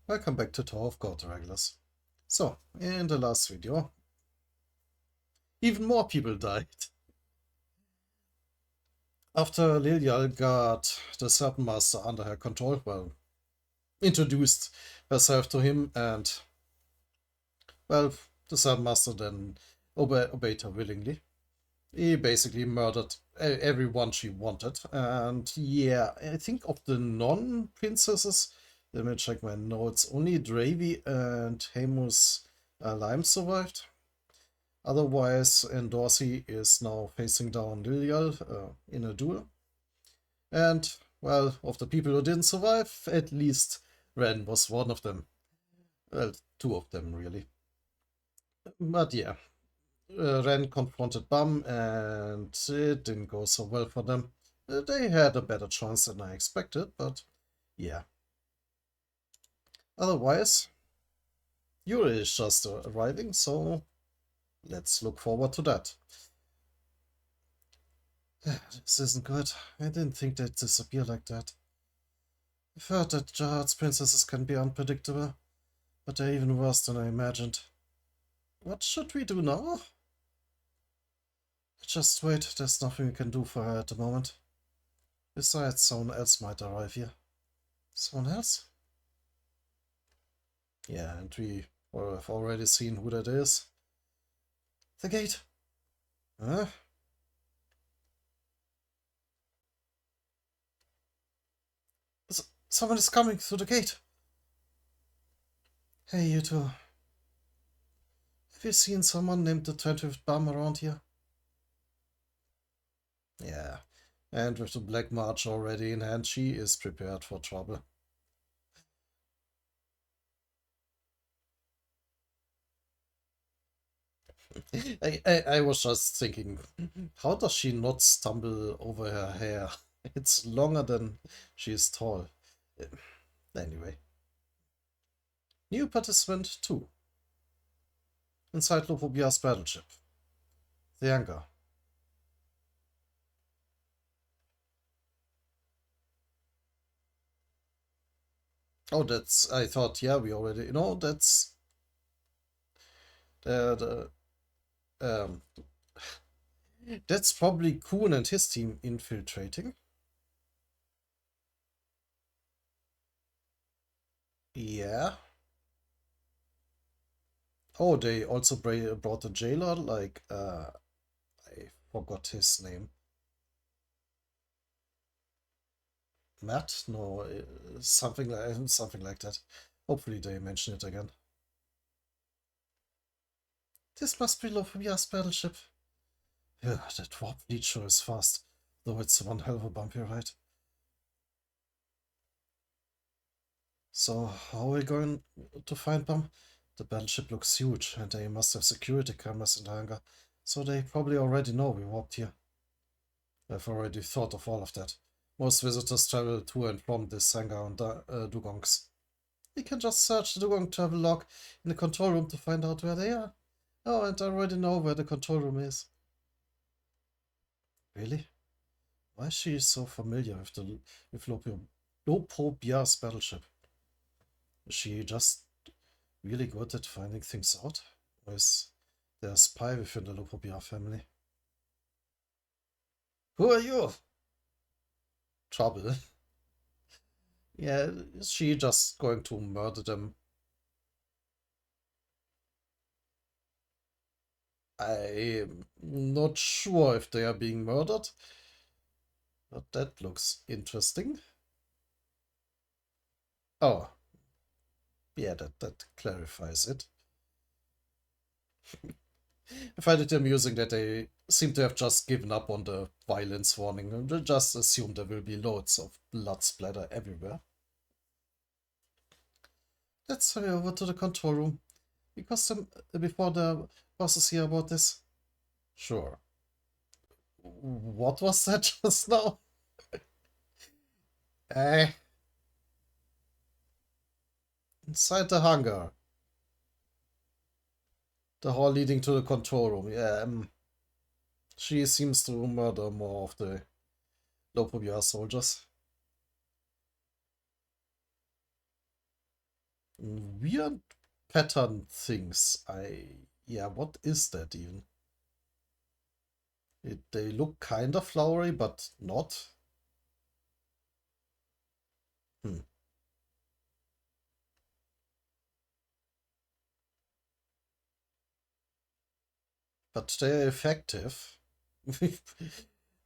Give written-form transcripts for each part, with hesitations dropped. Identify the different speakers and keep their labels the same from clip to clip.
Speaker 1: Welcome back to Tower of God regulars. So, in the last video, even more people died. After Lilial got the Serpent Master under her control, well, introduced herself to him, and, well, the Serpent Master then obeyed her willingly. He basically murdered everyone she wanted, and yeah, I think of the non-princesses, let me check my notes, only Dravi and Hamus Lime survived. Otherwise, Dorsey is now facing down Lilial in a duel. And, well, of the people who didn't survive, at least Ren was one of them. Well, two of them, really. But yeah, Ren confronted Bum, and it didn't go so well for them. They had a better chance than I expected, but yeah. Otherwise, Yuri is just arriving, so let's look forward to that. This isn't good. I didn't think they'd disappear like that. I've heard that Jihad's princesses can be unpredictable, but they're even worse than I imagined. What should we do now? Just wait, there's nothing we can do for her at the moment. Besides, someone else might arrive here. Someone else? Yeah, and we have already seen who that is. The gate. Huh? Someone is coming through the gate. Hey, you two. Have you seen someone named the 20th Bum around here? Yeah, and with the Black March already in hand, she is prepared for trouble. I was just thinking, how does she not stumble over her hair? It's longer than she is tall. Anyway. New participant 2. Inside Lopobia's battleship. The hangar. Oh, that's... I thought, yeah, we already... No, that's... the that's probably Kuhn and his team infiltrating. Yeah. Oh, they also brought a jailer, like, I forgot his name. Matt? No, something like that. Hopefully they mention it again. This must be Lofobia's battleship. Yeah, that warp fleet sure is fast, though it's one hell of a bumpy ride. So, how are we going to find them? The battleship looks huge, and they must have security cameras in the hangar, so they probably already know we warped here. I've already thought of all of that. Most visitors travel to and from this hangar on dugongs. We can just search the dugong travel log in the control room to find out where they are. Oh, and I already know where the control room is. Really? Why is she so familiar with Lopobia's battleship? Is she just really good at finding things out? Or is there a spy within the Lopobia family? Who are you? Trouble. Yeah, is she just going to murder them? I'm not sure if they are being murdered, but that looks interesting. Oh, yeah, that clarifies it. I find it amusing that they seem to have just given up on the violence warning and just assume there will be loads of blood splatter everywhere. Let's hurry over to the control room, because before the bosses hear about this. Sure. What was that just now? Eh. Inside the hangar. The hall leading to the control room. Yeah, she seems to murder more of the Lopobia soldiers. weird pattern things. Yeah, what is that even? They look kind of flowery, but not. Hmm. But they're effective.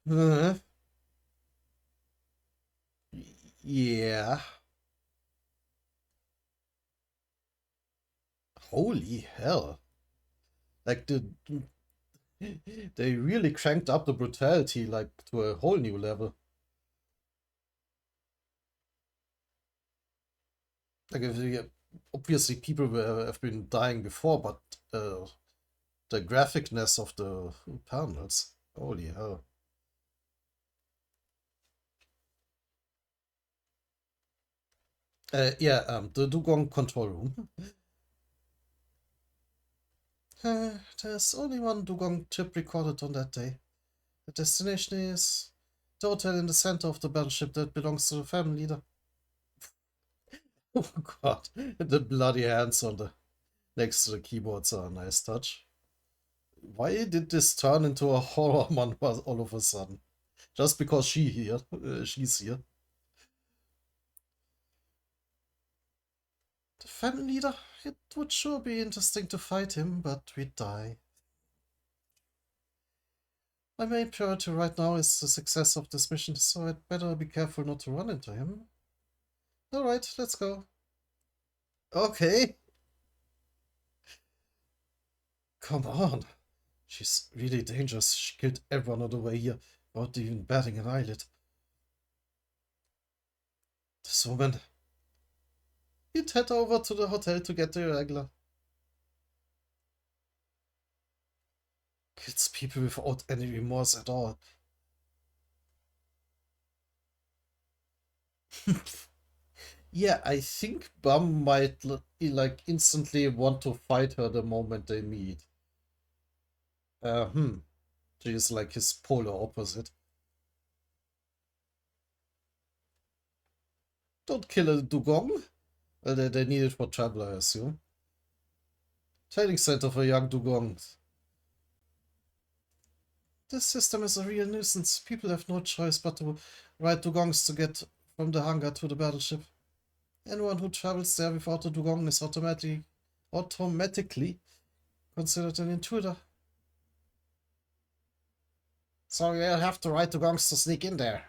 Speaker 1: Uh, yeah. Holy hell. Like they really cranked up the brutality like to a whole new level. Like obviously people have been dying before, but the graphicness of the panels. Holy hell. Yeah, the Dugong control room. There's only one Dugong chip recorded on that day. The destination is the hotel in the center of the battleship that belongs to the family leader. Oh god, the bloody hands on the next to the keyboards are a nice touch. Why did this turn into a horror manhwa all of a sudden? Just because she's here. The family leader? It would sure be interesting to fight him, but we'd die. My main priority right now is the success of this mission, so I'd better be careful not to run into him. Alright, let's go. Okay. Come on. She's really dangerous. She killed everyone on the way here without even batting an eyelid. This woman. You'd head over to the hotel to get the irregular. Kills people without any remorse at all. Yeah, I think Bum might like instantly want to fight her the moment they meet. Uh, hmm. She is like his polar opposite. Don't kill a dugong. Well, they need it for trouble, I assume. Training center for young dugongs. This system is a real nuisance. People have no choice but to ride dugongs to get from the hangar to the battleship. Anyone who travels there without a dugong is automatically considered an intruder. So you'll have to ride dugongs to sneak in there.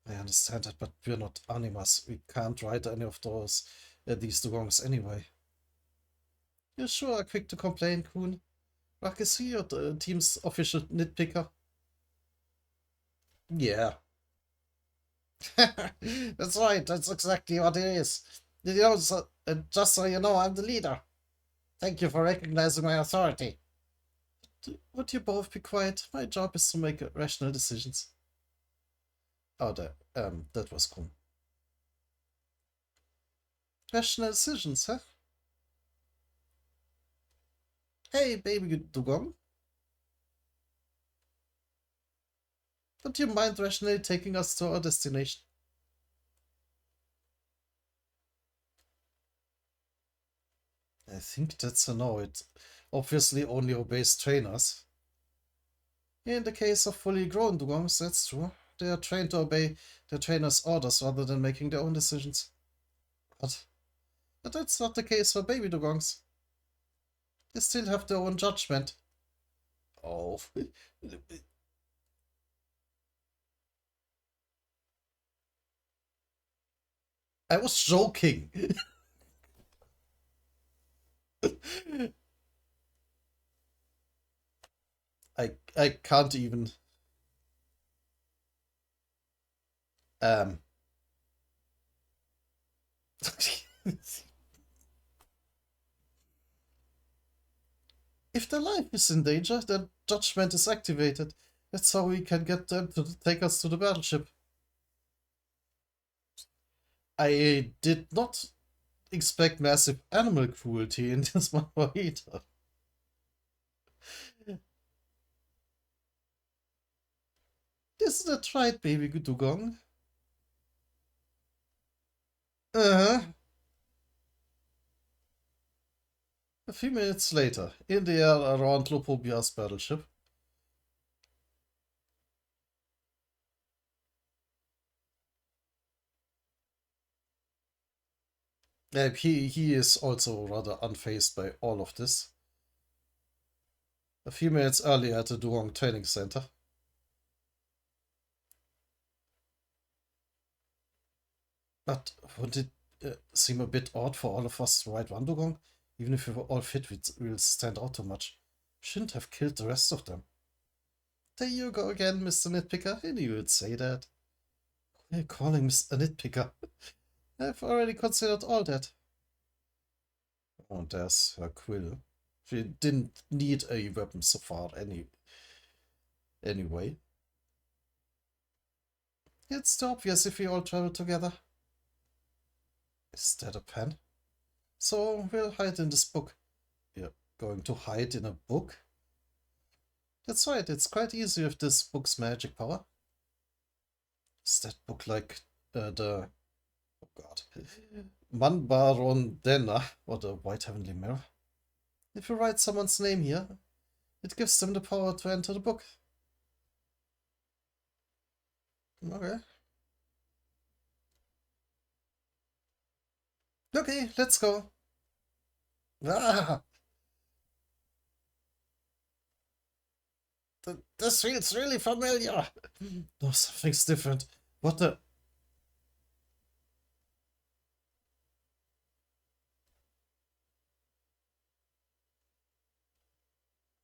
Speaker 1: I understand that, but we're not animas. We can't ride any of these dugongs anyway. You sure are quick to complain, Kuhn. Rock is he or the team's official nitpicker? Yeah. That's right, that's exactly what it is. Did you know, just so you know, I'm the leader. Thank you for recognizing my authority. Would you both be quiet? My job is to make rational decisions. Oh, that was cool. Rational decisions, huh? Hey, baby Dugong. Would you mind rationally taking us to our destination? I think that's a no. It obviously only obeys trainers. In the case of fully grown dugongs, that's true. They are trained to obey their trainers' orders rather than making their own decisions. But that's not the case for baby dugongs. They still have their own judgment. Oh. I was joking. I can't even. Um. If their life is in danger, their judgment is activated. That's how we can get them to take us to the battleship. I did not expect massive animal cruelty in this manhwa either. Isn't that right, baby Dugong? Uh-huh. A few minutes later, in the air around Lopobia's battleship, he is also rather unfazed by all of this. A few minutes earlier at the Duong Training Center. But wouldn't it seem a bit odd for all of us to ride one Dugong? Even if we were all fit, we'll stand out too much. Shouldn't have killed the rest of them. There you go again, Mr. Nitpicker. I knew you'd say that. Why are you calling Mr. Nitpicker? I've already considered all that. Oh, there's her quill. She didn't need a weapon so far anyway. It's too obvious if we all travel together. Is that a pen? So we'll hide in this book. We're going to hide in a book? That's right, it's quite easy with this book's magic power. Is that book like the... Oh god. Manbaron Denna, or the White Heavenly Mirror? If you write someone's name here, it gives them the power to enter the book. Okay. Okay, let's go. Ah! This feels really familiar. No, something's different. What the...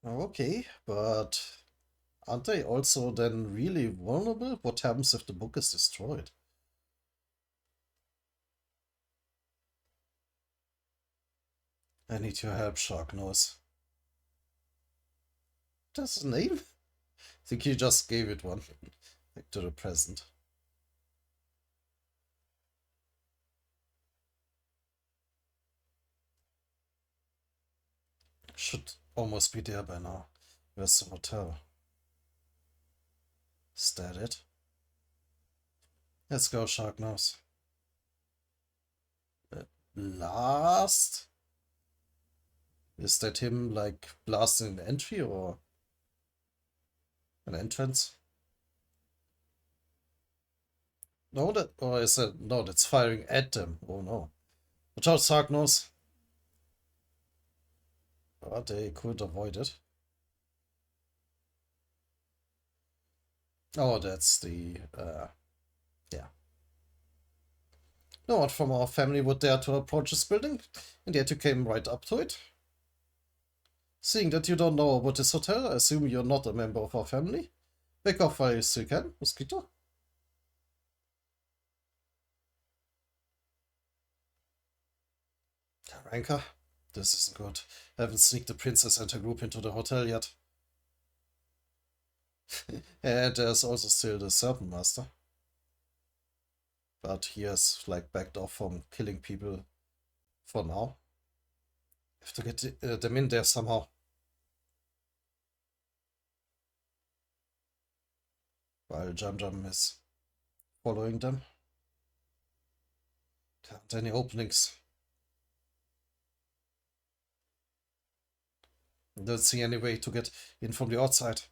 Speaker 1: Okay, but aren't they also then really vulnerable? What happens if the book is destroyed? I need your help, Sharknose. That's a name? I think you just gave it one. Back to the present. Should almost be there by now. Where's the hotel? Is that it? Let's go, Sharknose. Blast? Is that him, like, blasting an entry or an entrance? No, that... Or is it... No, that's firing at them. Oh, no. Watch out, Sharknose. But they could avoid it. Oh, that's the... yeah. No one from our family would dare to approach this building, and yet you came right up to it. Seeing that you don't know about this hotel, I assume you're not a member of our family. Back off while you still can, Mosquito. Ranker, this isn't good. I haven't sneaked the princess and her group into the hotel yet. And there's also still the Serpent Master. But he has, like, backed off from killing people for now. Have to get them in there somehow. While Jam Jam is following them. There aren't any openings. Don't see any way to get in from the outside.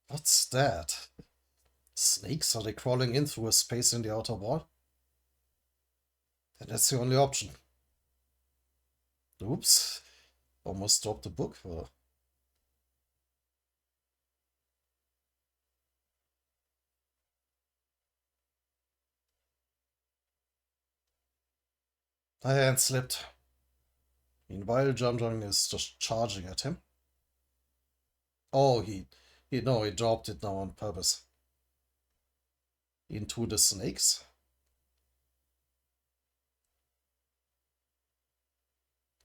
Speaker 1: What's that? Snakes? Are they crawling in through a space in the outer wall? Then that's the only option. Oops. Almost dropped the book. Or... My hand slipped. Meanwhile, Jam Jam is just charging at him. Oh, he dropped it now on purpose. Into the snakes.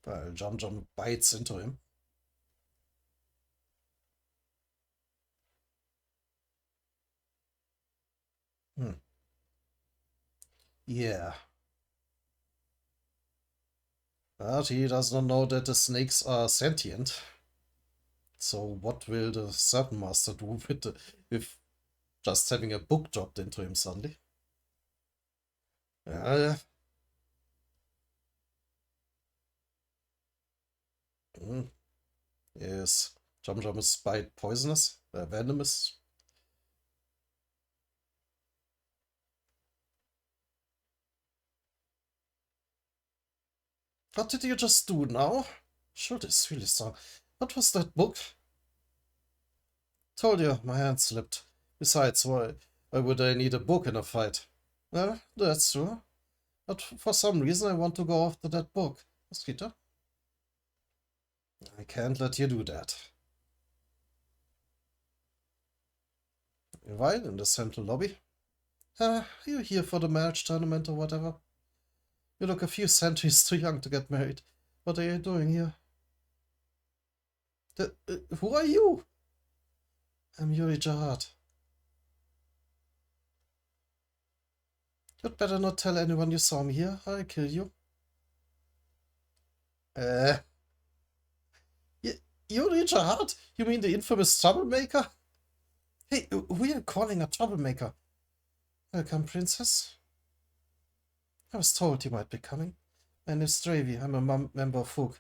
Speaker 1: While Jam Jam bites into him. Yeah. But he does not know that the snakes are sentient. So what will the Serpent Master do with just having a book dropped into him suddenly? Yeah. Is Jumjum's bite poisonous? Venomous? What did you just do now? Shoot is really strong. What was that book? Told you, my hand slipped. Besides, why would I need a book in a fight? Well, that's true. But for some reason I want to go after that book. Mosquito? I can't let you do that. Right in the central lobby? Are you here for the marriage tournament or whatever? You look a few centuries too young to get married. What are you doing here? Who are you? I'm Yuri Jahad. You'd better not tell anyone you saw me here, or I'll kill you. Uh, Yuri Jahad? You mean the infamous troublemaker? Hey, who are you calling a troublemaker? Welcome, princess. I was told you might be coming. My name's S.3. I'm a member of Fook.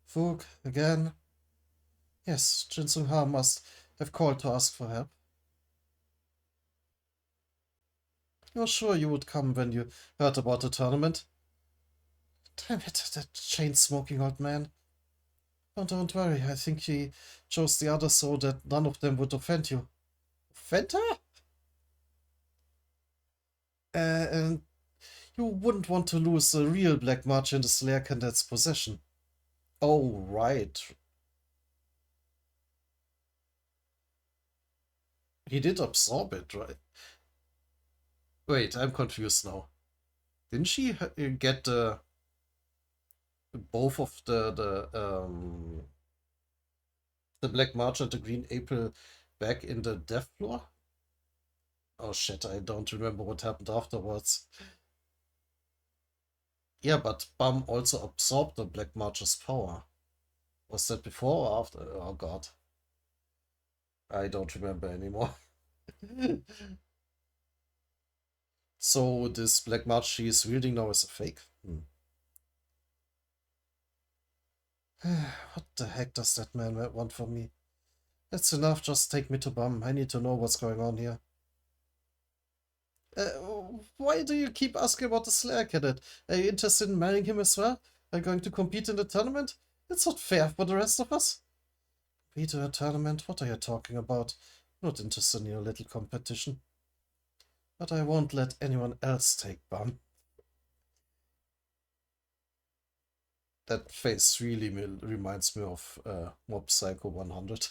Speaker 1: Fook, again? Yes, Jin Sung Ha must have called to ask for help. You were sure you would come when you heard about the tournament? Damn it, that chain-smoking old man. Oh, don't worry, I think he chose the others so that none of them would offend you. Offend her? And you wouldn't want to lose the real black march in the Slayer Cadet's possession. Oh, right. He did absorb it, right? Wait, I'm confused now. Didn't she get both of the Black March and the Green April back in the Death Floor? Oh shit, I don't remember what happened afterwards. Yeah, but Bum also absorbed the Black March's power. Was that before or after? Oh god. I don't remember anymore. So this Black March she is wielding now is a fake? What the heck does that man want from me? That's enough, just take me to Bum. I need to know what's going on here. Why do you keep asking about the Slayer Cadet? Are you interested in marrying him as well? Are you going to compete in the tournament? It's not fair for the rest of us. Compete in a tournament? What are you talking about? I'm not interested in your little competition. But I won't let anyone else take Bum. That face really reminds me of Mob Psycho 100.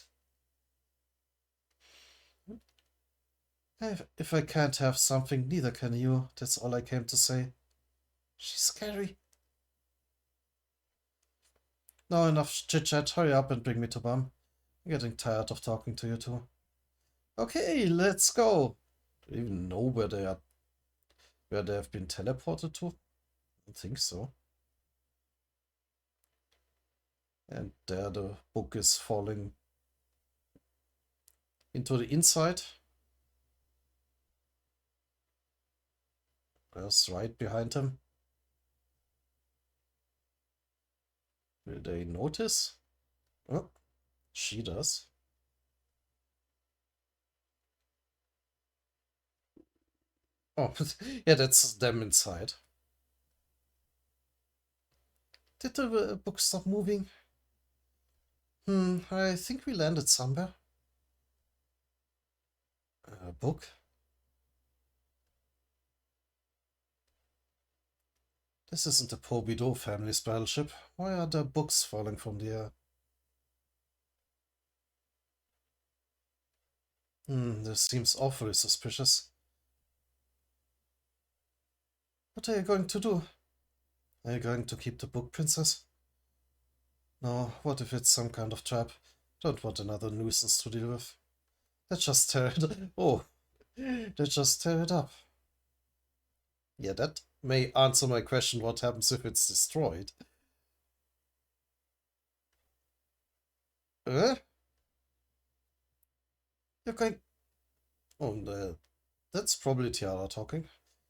Speaker 1: If I can't have something, neither can you. That's all I came to say. She's scary. Now enough chit-chat. Hurry up and bring me to Bum. I'm getting tired of talking to you two. Okay, let's go. Do you even know where they have been teleported to? I don't think so. And there the book is falling into the inside. There's right behind him. Will they notice? Oh, she does. Oh, yeah, that's them inside. Did the book stop moving? I think we landed somewhere. A book? This isn't the Pobido family's battleship. Why are there books falling from the air? This seems awfully suspicious. What are you going to do? Are you going to keep the book, princess? No, what if it's some kind of trap? Don't want another nuisance to deal with. Let's just tear it up. Oh, let's just tear it up. Yeah, that may answer my question, what happens if it's destroyed. You're going... Oh, that's probably Tiara talking.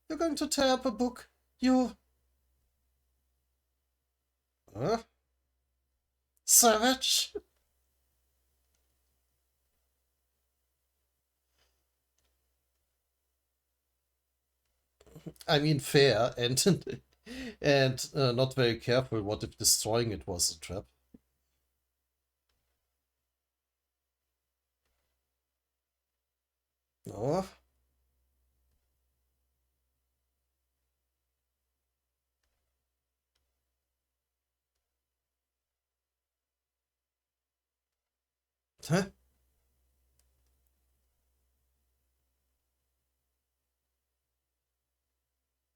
Speaker 1: You're going to tear up a book? You... Savage? I mean, fair and and not very careful. What if destroying it was a trap? No. Huh?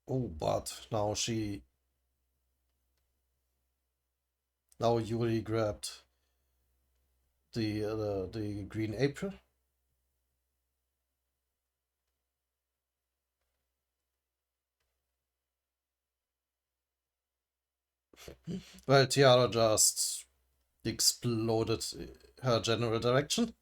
Speaker 1: Oh, but now Yuri grabbed the green apron. Well, Tiara just exploded her general direction.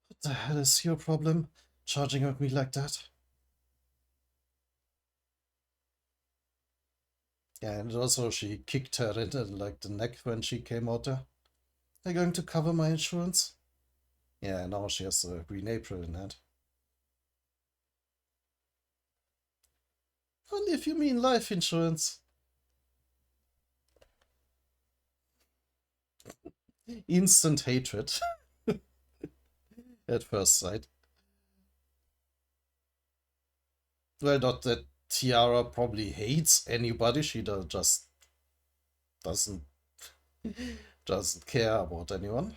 Speaker 1: What the hell is your problem? Charging at me like that? Yeah, and also she kicked her in like the neck when she came out there. They're going to cover my insurance? Yeah, now she has a green apron in hand. Only if you mean life insurance. Instant hatred at first sight. Well, not that Tiara probably hates anybody. She just doesn't doesn't care about anyone.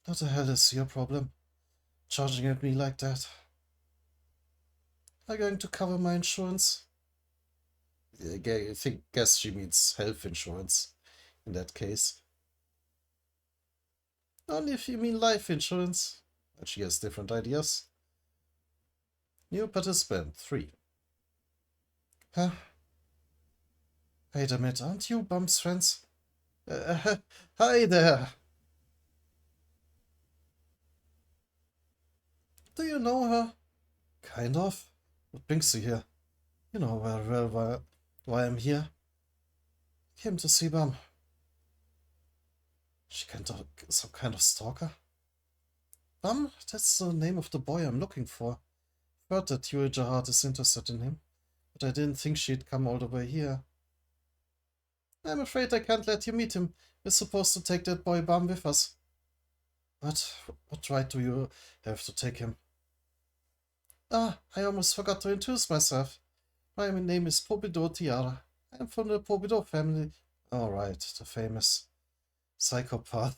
Speaker 1: What the hell is your problem? Charging at me like that? Are you going to cover my insurance? I guess she means health insurance in that case. Only if you mean life insurance. And she has different ideas. New participant 3. Huh? Wait a minute, aren't you Bum's friends? Hi there! Do you know her? Kind of. What brings you here? You know very well why I'm here. Came to see Bum. She can't some kind of stalker? Bum? That's the name of the boy I'm looking for. Heard that Yuri Jahad is interested in him, but I didn't think she'd come all the way here. I'm afraid I can't let you meet him. We're supposed to take that boy Bum with us. What right do you have to take him? Ah, I almost forgot to introduce myself. My name is Pobido Tiara. I'm from the Pobido family. Alright, the famous psychopath.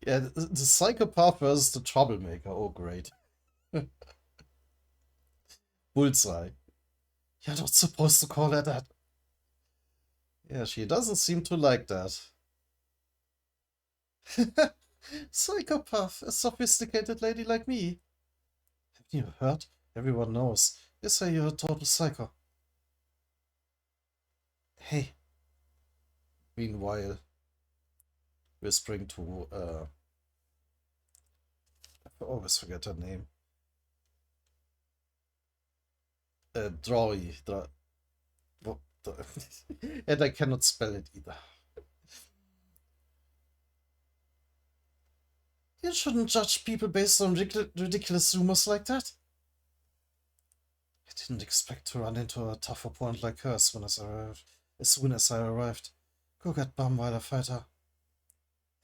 Speaker 1: Yeah, the psychopath versus the troublemaker. Oh, great. Bullseye. You're not supposed to call her that. Yeah, she doesn't seem to like that. Psychopath, a sophisticated lady like me. Have you heard? Everyone knows. They say you're a total psycho. Hey. Meanwhile, whispering to, I always forget her name. Droy. And I cannot spell it either. You shouldn't judge people based on ridiculous rumors like that. I didn't expect to run into a tough opponent like her as soon as I arrived. Go get Bum while I fight her.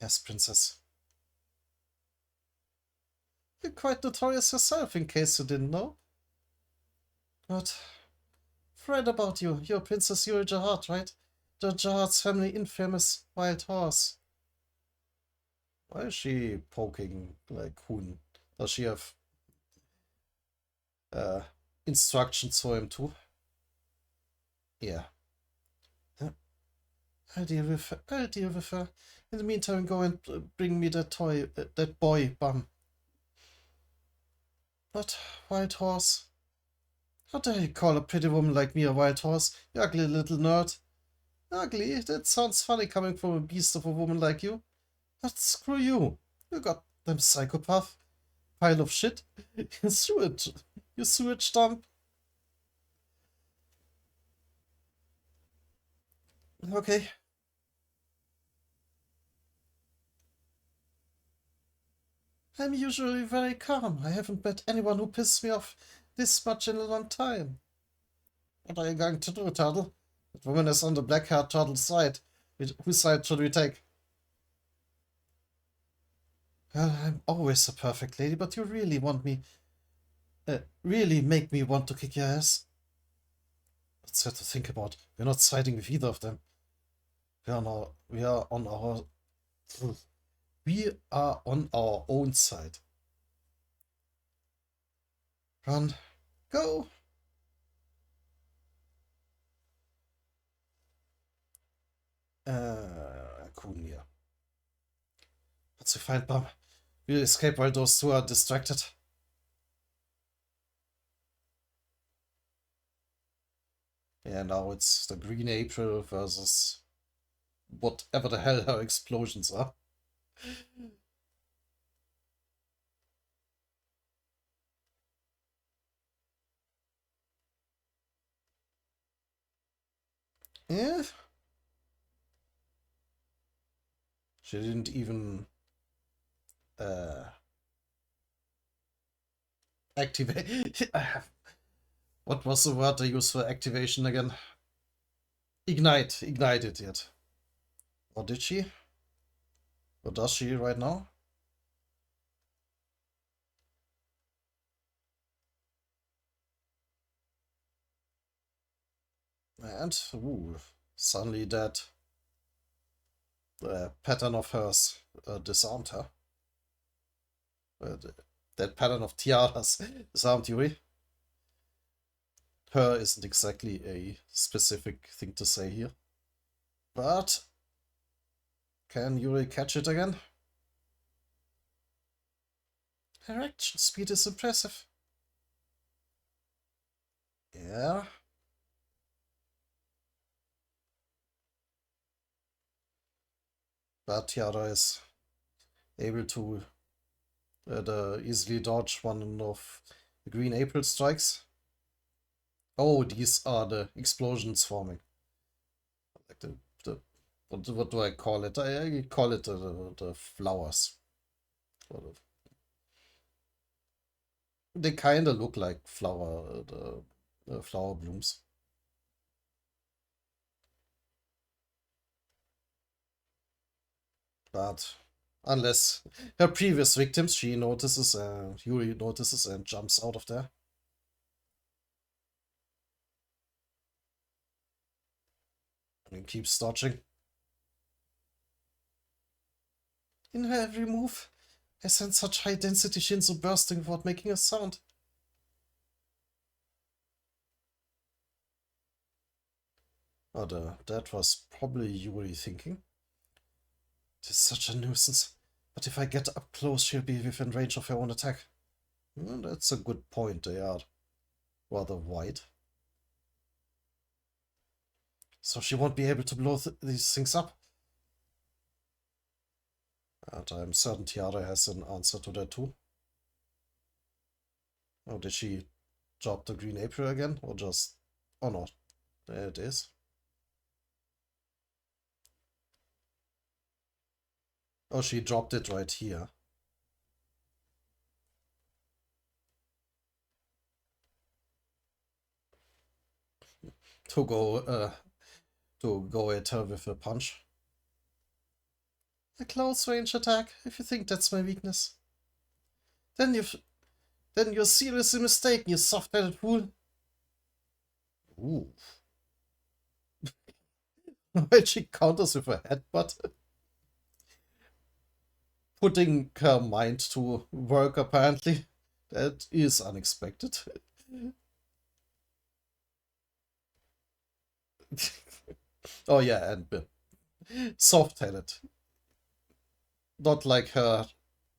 Speaker 1: Yes, princess. You're quite notorious yourself, in case you didn't know. But read about you. You're Princess Yuri Jahad, right? The Jahad's family infamous wild horse. Why is she poking like Hoon? Does she have uh, instructions for him too? Yeah. I'll deal with her. I'll deal with her. In the meantime, go and bring me that toy, that boy, Bum. What? Wild horse? How dare you call a pretty woman like me a wild horse, you ugly little nerd? Ugly? That sounds funny coming from a beast of a woman like you. But screw you. You goddamn psychopath. Pile of shit. You sewage. You sewage dump. Okay. I'm usually very calm. I haven't met anyone who pisses me off this much in a long time. What are you going to do, Turtle? That woman is on the black-haired turtle's side. Whose side should we take? Well, I'm always a perfect lady, but you really want me... really make me want to kick your ass. That's sad to think about. We're not siding with either of them. We are on our... We are on our own side. Run. Go! Akunia. What's your find, Bum? We'll escape while those two are distracted. Yeah, now it's the Green April versus whatever the hell her explosions are. Yeah. She didn't even activate. What was the word they used for activation again? Ignite. Ignite it yet. Or did she? Or does she right now? And, ooh, suddenly that pattern of hers disarmed her. That pattern of tiaras disarmed Yuri. Her isn't exactly a specific thing to say here. But can Yuri catch it again? Her action speed is impressive. Yeah. But Tiara is able to easily dodge one of the Green April strikes. Oh, these are the explosions forming. Like what do I call it? I call it the flowers. They kind of look like the flower blooms. But unless her previous victims, she notices, Yuri notices and jumps out of there. And keeps dodging. In her every move, I sense such high density Shinzo bursting without making a sound. Oh, that was probably Yuri thinking. It is such a nuisance, but if I get up close, she'll be within range of her own attack. That's a good point, they are rather wide. So she won't be able to blow these things up. And I'm certain Tiara has an answer to that too. Oh, did she drop the Green April again? Or just... Oh no, there it is. Oh, she dropped it right here. To go at her with a punch. A close range attack, if you think that's my weakness. Then you're seriously mistaken, you soft-headed fool. Ooh. When she counters with a headbutt. Putting her mind to work, apparently. That is unexpected. Oh yeah, and soft-headed. Not like her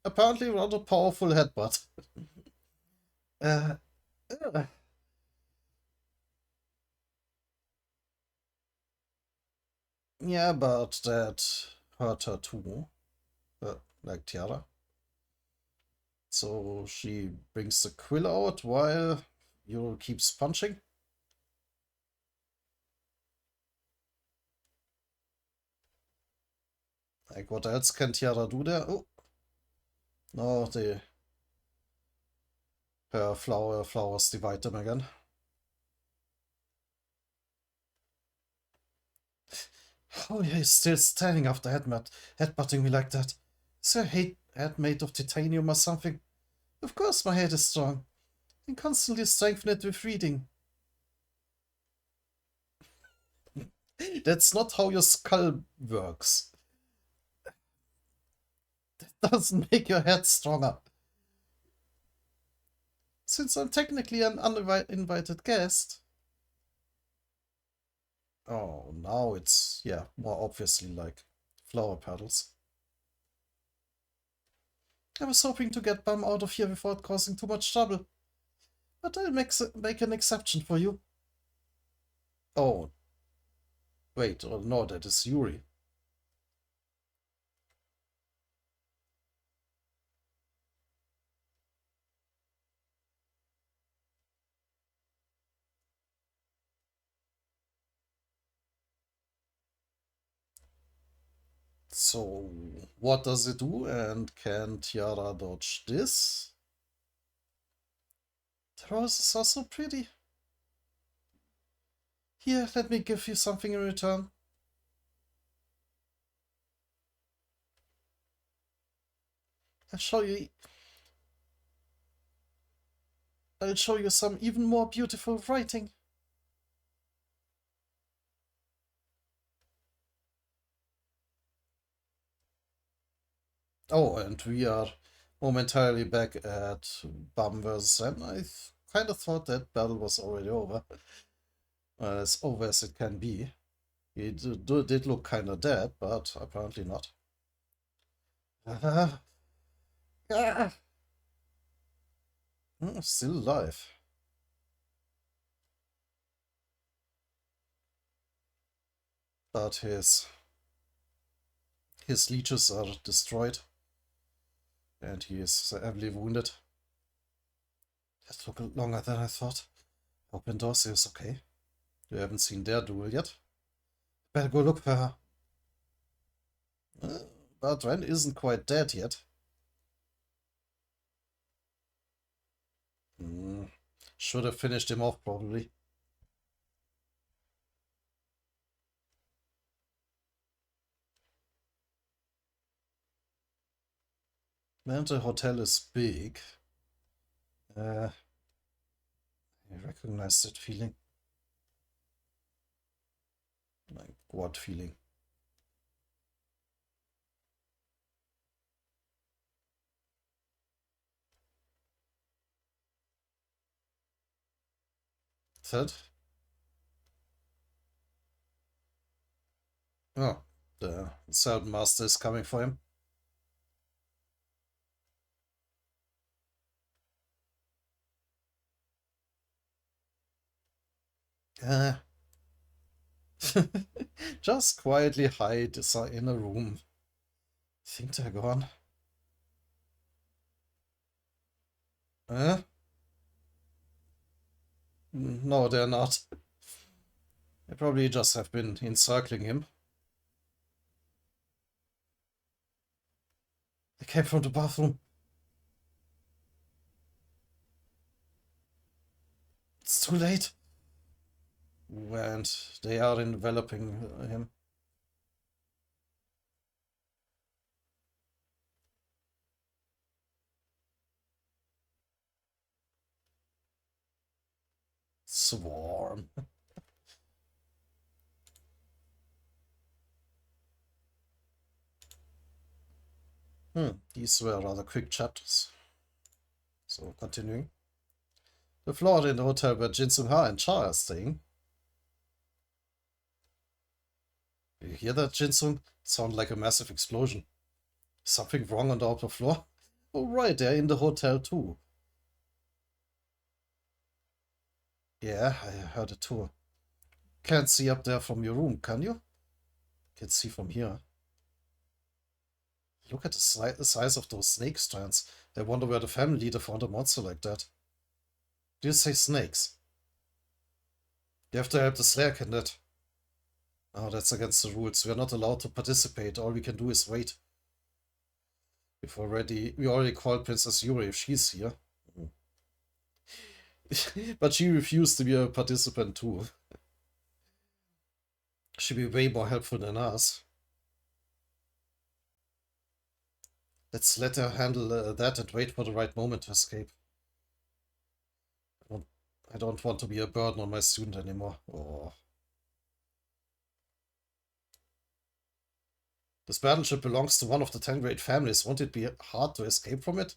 Speaker 1: apparently rather powerful headbutt. uh, uh, Yeah, but that hurt her too, like Tiara. So she brings the quill out while Yuru keeps punching. Like, what else can Tiara do there? Oh, no, her flowers divide them again. Oh, yeah, he's still standing after headbutting me like that. Is her head made of titanium or something? Of course my head is strong. And constantly strengthen it with reading. That's not how your skull works. That doesn't make your head stronger. Since I'm technically an uninvited guest. Oh, now it's, yeah, more obviously like flower petals. I was hoping to get Bum out of here without causing too much trouble. But I'll make an exception for you. Oh, wait, oh no, that is Yuri. So, what does it do, and can Tiara dodge this? The roses are so pretty. Here, let me give you something in return. I'll show you. I'll show you some even more beautiful writing. Oh, and we are momentarily back at Bum vs. Sam. I kind of thought that battle was already over. As over as it can be. He did look kind of dead, but apparently not. Still alive. But his leeches are destroyed. And he is heavily wounded. That took longer than I thought. Hope Dorsey is okay. You haven't seen their duel yet. Better go look for her. But Ren isn't quite dead yet. Should have finished him off, probably. Man, the hotel is big. I recognize that feeling. Like, what feeling? That? Oh, the Sergeant Master is coming for him. Just quietly hide in a room. Think they're gone? No, they're not. They probably just have been encircling him. They came from the bathroom. It's too late. And they are enveloping him. Swarm. These were rather quick chapters. So, continuing. The floor in the hotel where Jin Sung-ha and Cha are staying. You hear that, Jin Sung? It sounded like a massive explosion. Something wrong on the upper floor? Oh, right, they're in the hotel too. Yeah, I heard it too. Can't see up there from your room, can you? can see from here. Look at the size of those snake strands. I wonder where the family leader found a monster like that. Do you say snakes? You have to help the Slayer candidate. Oh, that's against the rules. We are not allowed to participate. All we can do is wait. We already called Princess Yuri if she's here. But she refused to be a participant too. She'd be way more helpful than us. Let's let her handle that and wait for the right moment to escape. I don't want to be a burden on my student anymore. Oh. This battleship belongs to one of the 10 great families. Won't it be hard to escape from it?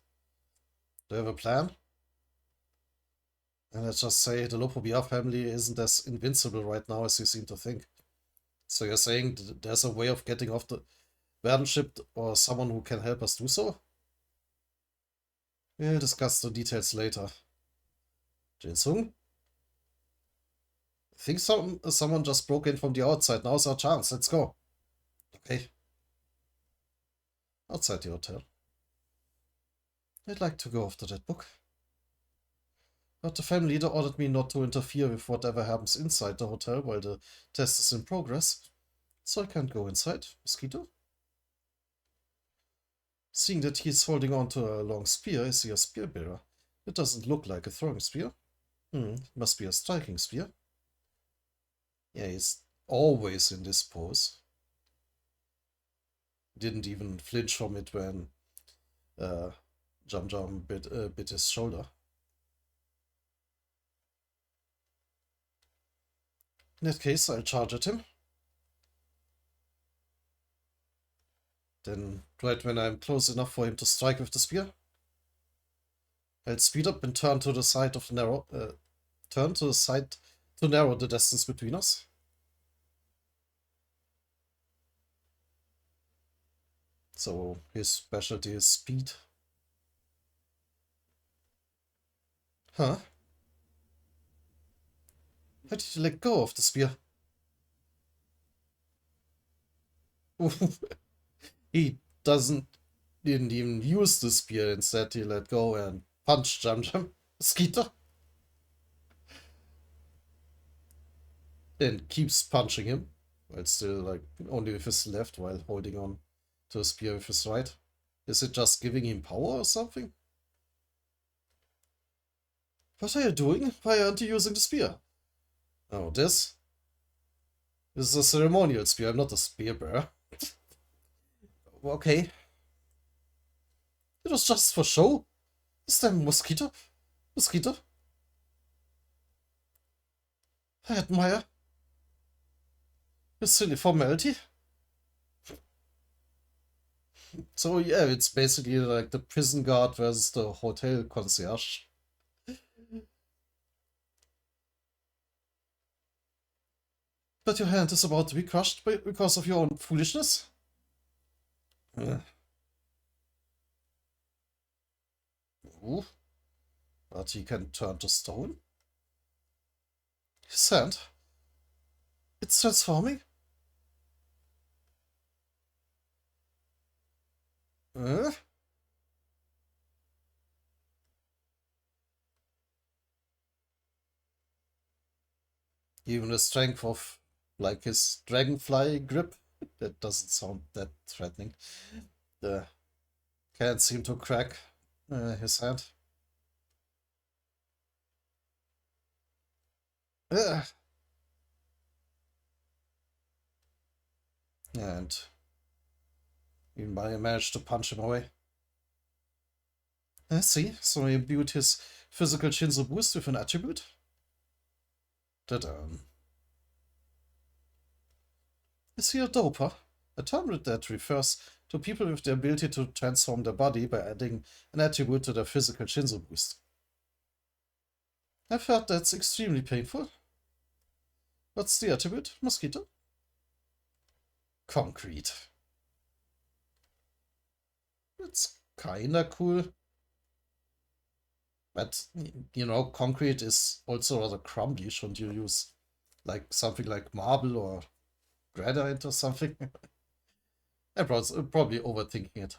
Speaker 1: Do you have a plan? And let's just say the Lopobia family isn't as invincible right now as you seem to think. So you're saying there's a way of getting off the battleship or someone who can help us do so? We'll discuss the details later. Jinsung? I think someone just broke in from the outside. Now's our chance. Let's go. Okay. Outside the hotel. I'd like to go after that book. But the family leader ordered me not to interfere with whatever happens inside the hotel while the test is in progress. So I can't go inside. Mosquito? Seeing that he's holding on to a long spear, I see a spear bearer. It doesn't look like a throwing spear. It must be a striking spear. Yeah, he's always in this pose. Didn't even flinch from it when Jam Jam bit his shoulder. In that case, I'll charge at him. Then, right when I'm close enough for him to strike with the spear, I'll speed up and turn to the side of narrow. Turn to the side to narrow the distance between us. So his specialty is speed. Huh? How did you let go of the spear? He didn't even use the spear. Instead, he let go and punched Jam Jam. Skeeter. And keeps punching him. While still, like, only with his left while holding on to a spear with his right. Is it just giving him power or something? What are you doing? Why aren't you using the spear? Oh, this? This is a ceremonial spear, I'm not a spear bearer. Okay. It was just for show. Is there a mosquito? Mosquito? I admire your silly formality. So yeah, it's basically like the prison guard versus the hotel concierge. But your hand is about to be crushed because of your own foolishness? Ooh. But he can turn to stone? His hand? It's transforming? Even the strength of, like, his dragonfly grip? That doesn't sound that threatening. Can't seem to crack his hand. And even I managed to punch him away. I see, so he imbued his physical Shinzo boost with an attribute? Is he a doper? A term that refers to people with the ability to transform their body by adding an attribute to their physical Shinzo boost. I've heard that's extremely painful. What's the attribute, Mosquito? Concrete. It's kinda cool. But, you know, concrete is also rather crumbly. Shouldn't you use, like, something like marble or gradient or something. I'm probably overthinking it.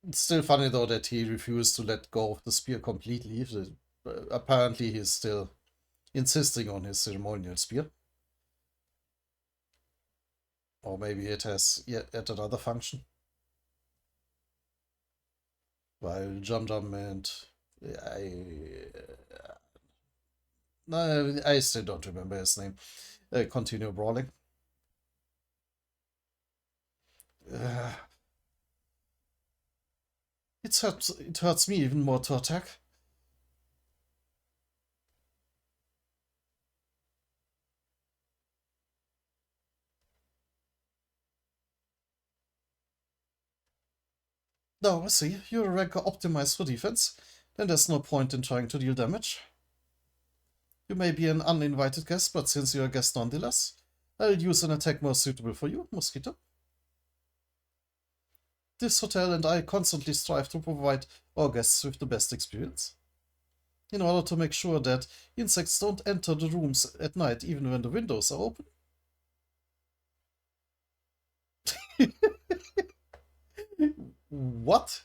Speaker 1: It's still funny though that he refused to let go of the spear completely. Apparently he's still insisting on his ceremonial spear. Or maybe it has yet another function. While Jum Jum and I still don't remember his name. Continue brawling. Uh, it hurts me even more to attack. No, I see. You're a ranker optimized for defense. Then there's no point in trying to deal damage. You may be an uninvited guest, but since you're a guest nonetheless, I'll use an attack more suitable for you, Mosquito. This hotel and I constantly strive to provide our guests with the best experience. In order to make sure that insects don't enter the rooms at night even when the windows are open. What?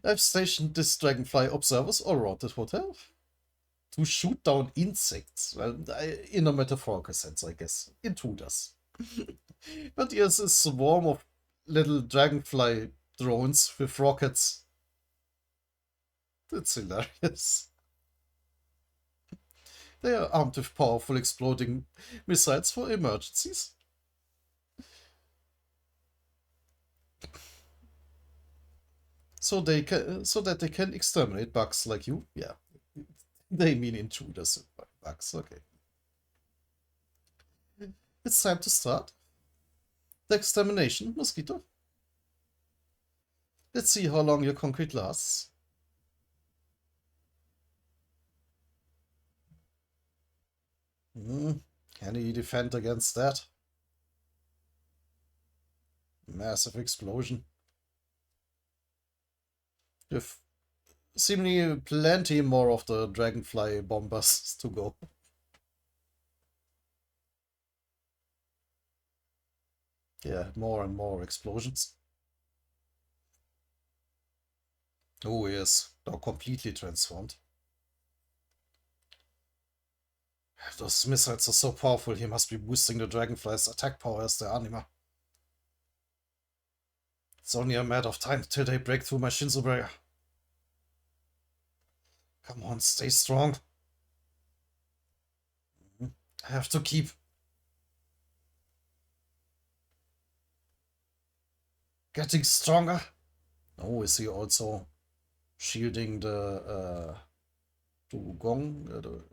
Speaker 1: I've stationed these dragonfly observers all around the hotel to shoot down insects. Well, in a metaphorical sense, I guess. Intruders. But here's a swarm of little dragonfly drones with rockets. That's hilarious. They are armed with powerful exploding missiles for emergencies. So that they can exterminate bugs like you. Yeah. They mean intruders. Bugs, okay. It's time to start. The extermination, Mosquito. Let's see how long your concrete lasts. Can he defend against that? Massive explosion. With seemingly plenty more of the dragonfly bombers to go. Yeah, more and more explosions. Oh yes, now completely transformed. Those missiles are so powerful, he must be boosting the dragonfly's attack power as their anima. It's only a matter of time till they break through my Shinzo barrier. Come on, stay strong. I have to keep getting stronger. Oh, is he also shielding the Dugong?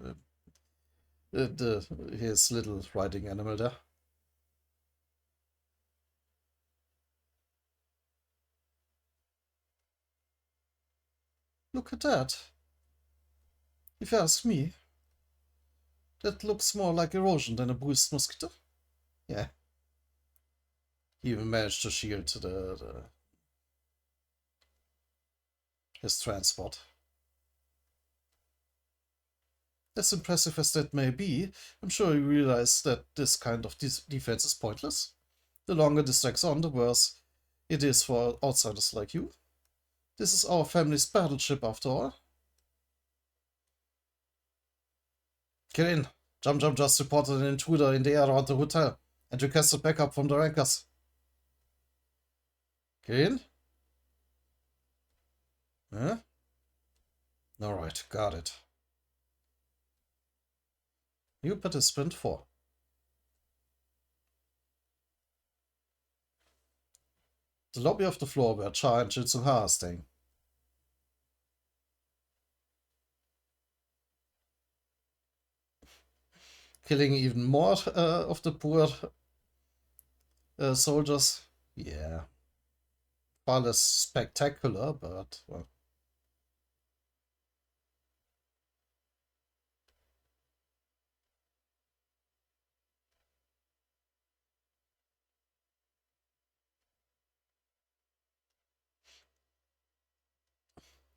Speaker 1: His little riding animal there. Look at that. If you ask me, that looks more like erosion than a boost, Mosquito. Yeah. He even managed to shield his transport. As impressive as that may be, I'm sure you realize that this kind of defense is pointless. The longer this drags on, the worse it is for outsiders like you. This is our family's battleship after all. Get in. Jum Jum just reported an intruder in the air around the hotel and requested backup from the rankers. Get in? Huh? Alright, got it. New participant 4. The lobby of the floor where Cha and Jitsuha are staying. Killing even more of the poor soldiers. Yeah. Far less spectacular, but well.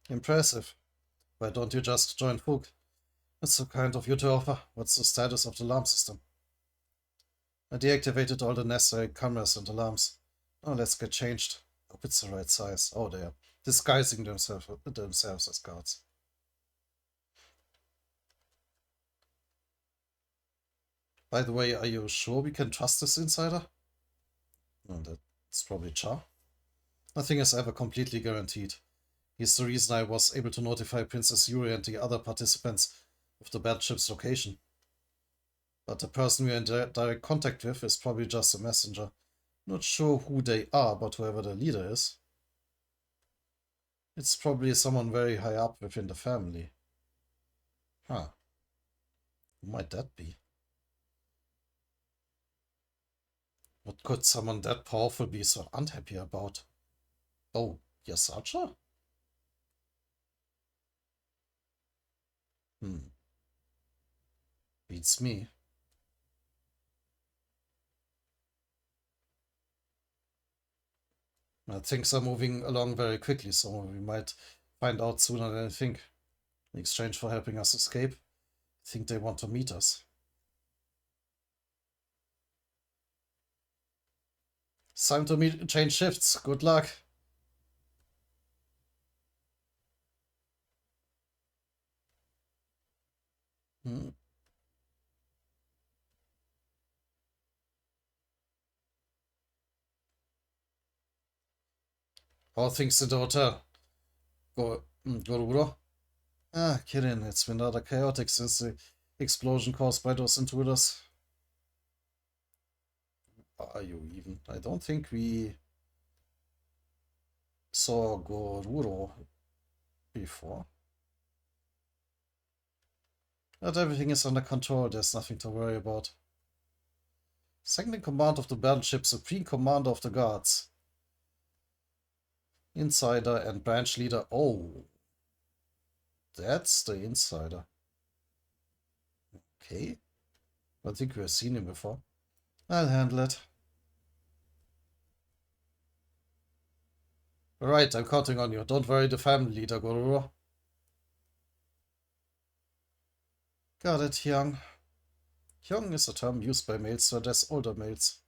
Speaker 1: Impressive. Why don't you just join Fook? It's so kind of you to offer. What's the status of the alarm system? I deactivated all the necessary cameras and alarms. Oh, let's get changed. Hope it's the right size. Oh, they're disguising themselves as guards. By the way, are you sure we can trust this insider? Oh, that's probably Char. Nothing is ever completely guaranteed. He's the reason I was able to notify Princess Yuri and the other participants of the battleship's location. But the person we're in direct contact with is probably just a messenger. Not sure who they are, but whoever the leader is. It's probably someone very high up within the family. Huh. Who might that be? What could someone that powerful be so unhappy about? Oh, Yasacha? Beats me. Things are moving along very quickly, so we might find out sooner than I think. In exchange for helping us escape, I think they want to meet us. It's time to change shifts. Good luck. Hmm. How are things in the hotel? Goruro? Ah, kidding. It's been rather chaotic since the explosion caused by those intruders. Are you even? I don't think we saw Goruro before. But everything is under control. There's nothing to worry about. Second in command of the battleship, supreme commander of the guards. Insider and branch leader. Oh, that's the insider. Okay. I think we've seen him before. I'll handle it. Alright, I'm counting on you. Don't worry the family leader, Gororo. Got it, Hyung. Hyung is a term used by males to address older males.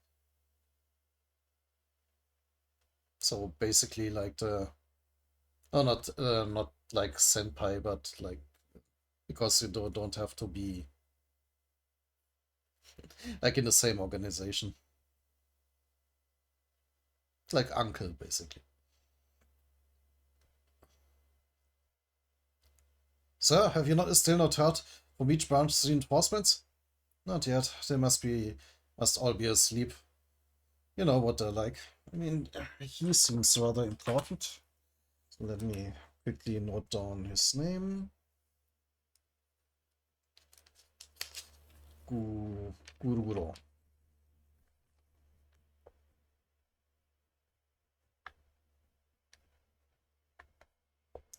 Speaker 1: So basically like the... Oh, not like senpai, but like... Because you don't have to be... Like in the same organization. Like uncle, basically. Sir, have you still not heard from each branch's reinforcements? Not yet. They must all be asleep. You know what they're like. I mean, he seems rather important. So let me quickly note down his name. Gururo.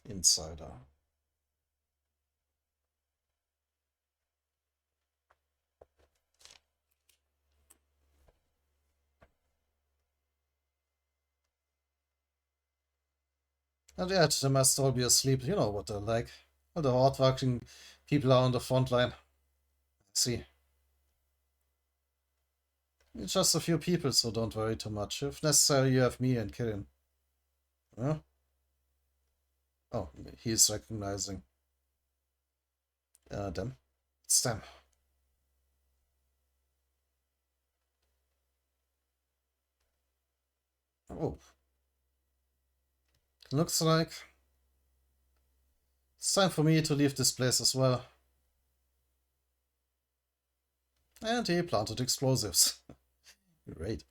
Speaker 1: Insider. And yet, they must all be asleep. You know what they're like. All the hardworking people are on the front line. See. It's just a few people, so don't worry too much. If necessary, you have me and Kirin. Huh? Oh, he's recognizing them. It's them. Oh. Looks like it's time for me to leave this place as well. And he planted explosives. Great.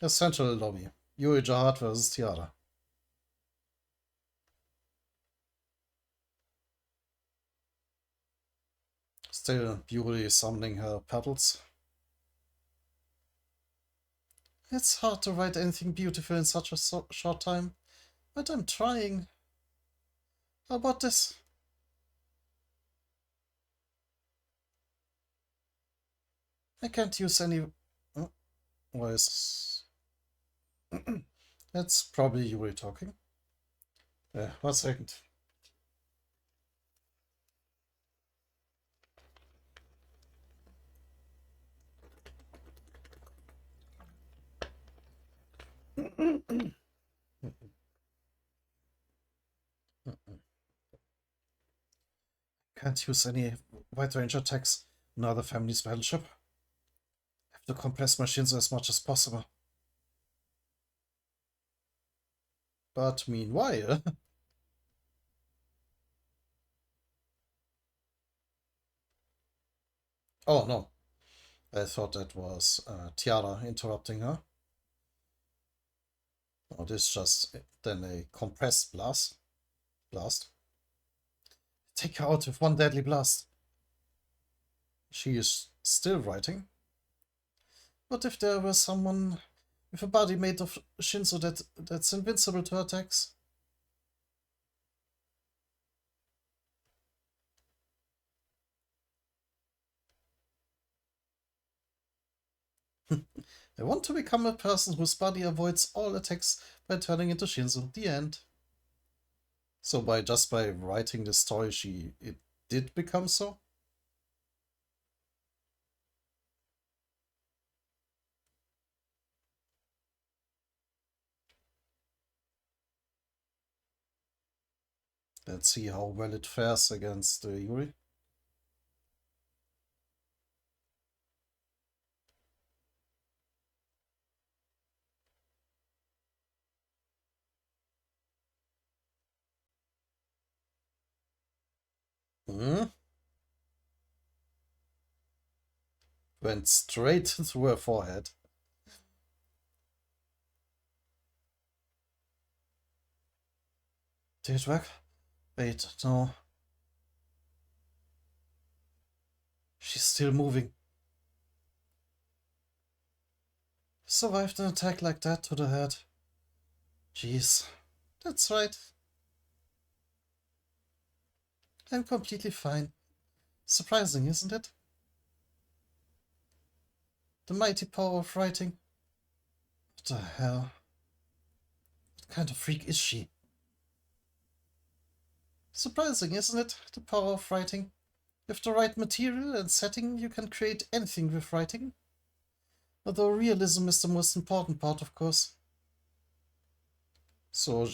Speaker 1: Essential lobby. Yuri Jahad versus Tiara. Still Yuri summoning her petals. It's hard to write anything beautiful in such a short time, but I'm trying. How about this? I can't use any... voice. That's probably Yuri talking. 1 second. Can't use any wide range attacks on other family's battleship. Have to compress my Shinzo as much as possible. But meanwhile... Oh no, I thought that was Tiara interrupting her. Oh, this is just then a compressed blast. Take her out with one deadly blast. She is still writing. What if there was someone with a body made of Shinzo that's invincible to attacks? I want to become a person whose body avoids all attacks by turning into Shinzo. The end. So by writing the story, it did become so? Let's see how well it fares against Yuri. Hmm? Went straight through her forehead. Did it work? Wait, no. She's still moving. Survived an attack like that to the head. Jeez. That's right. I'm completely fine. Surprising, isn't it? The mighty power of writing. What the hell? What kind of freak is she? Surprising, isn't it? The power of writing. With the right material and setting, you can create anything with writing. Although realism is the most important part, of course. So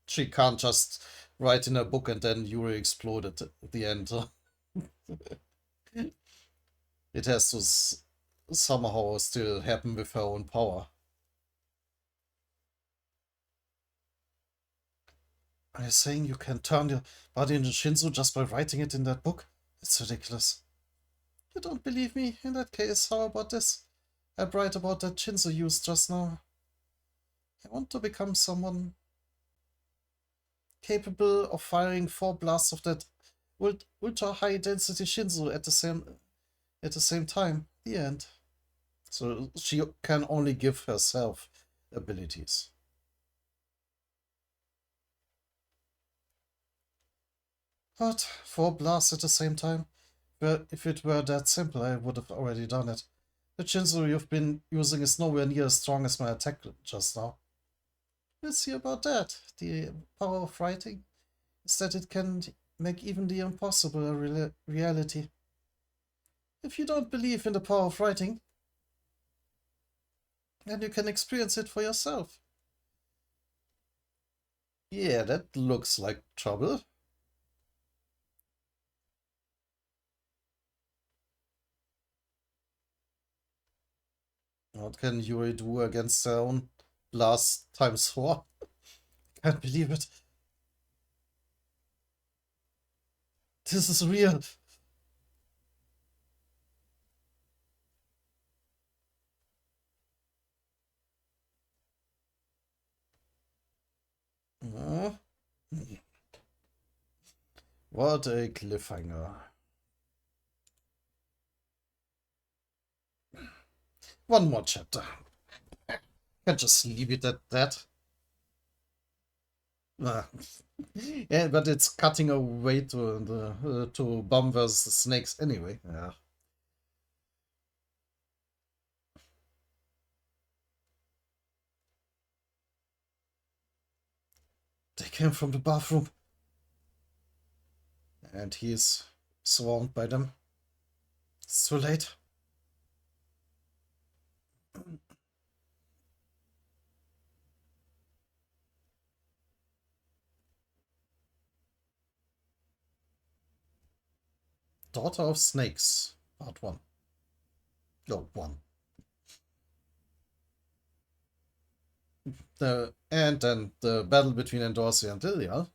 Speaker 1: she can't just write in a book and then Yuri exploded at the end. It has to somehow still happen with her own power. Are you saying you can turn your body into Shinzo just by writing it in that book? It's ridiculous. You don't believe me? In that case, how about this? I write about that Shinzo used just now. I want to become someone capable of firing 4 blasts of that ultra high density Shinzo at the same time. The end. So she can only give herself abilities. But 4 blasts at the same time? Well, if it were that simple, I would have already done it. The Shinzo you've been using is nowhere near as strong as my attack just now. We'll see about that. The power of writing is that it can make even the impossible a reality. If you don't believe in the power of writing, then you can experience it for yourself. Yeah, that looks like trouble. What can Yuri do against her own blast times 4? Can't believe it. This is real. Uh, What a cliffhanger. One more chapter. Can't just leave it at that. Yeah, but it's cutting away to Bomb versus Snakes anyway. Yeah. They came from the bathroom. And he is swarmed by them. It's too late. Daughter of Snakes, Part 1. Oh, 1. And then the battle between Endorsi and Lilia.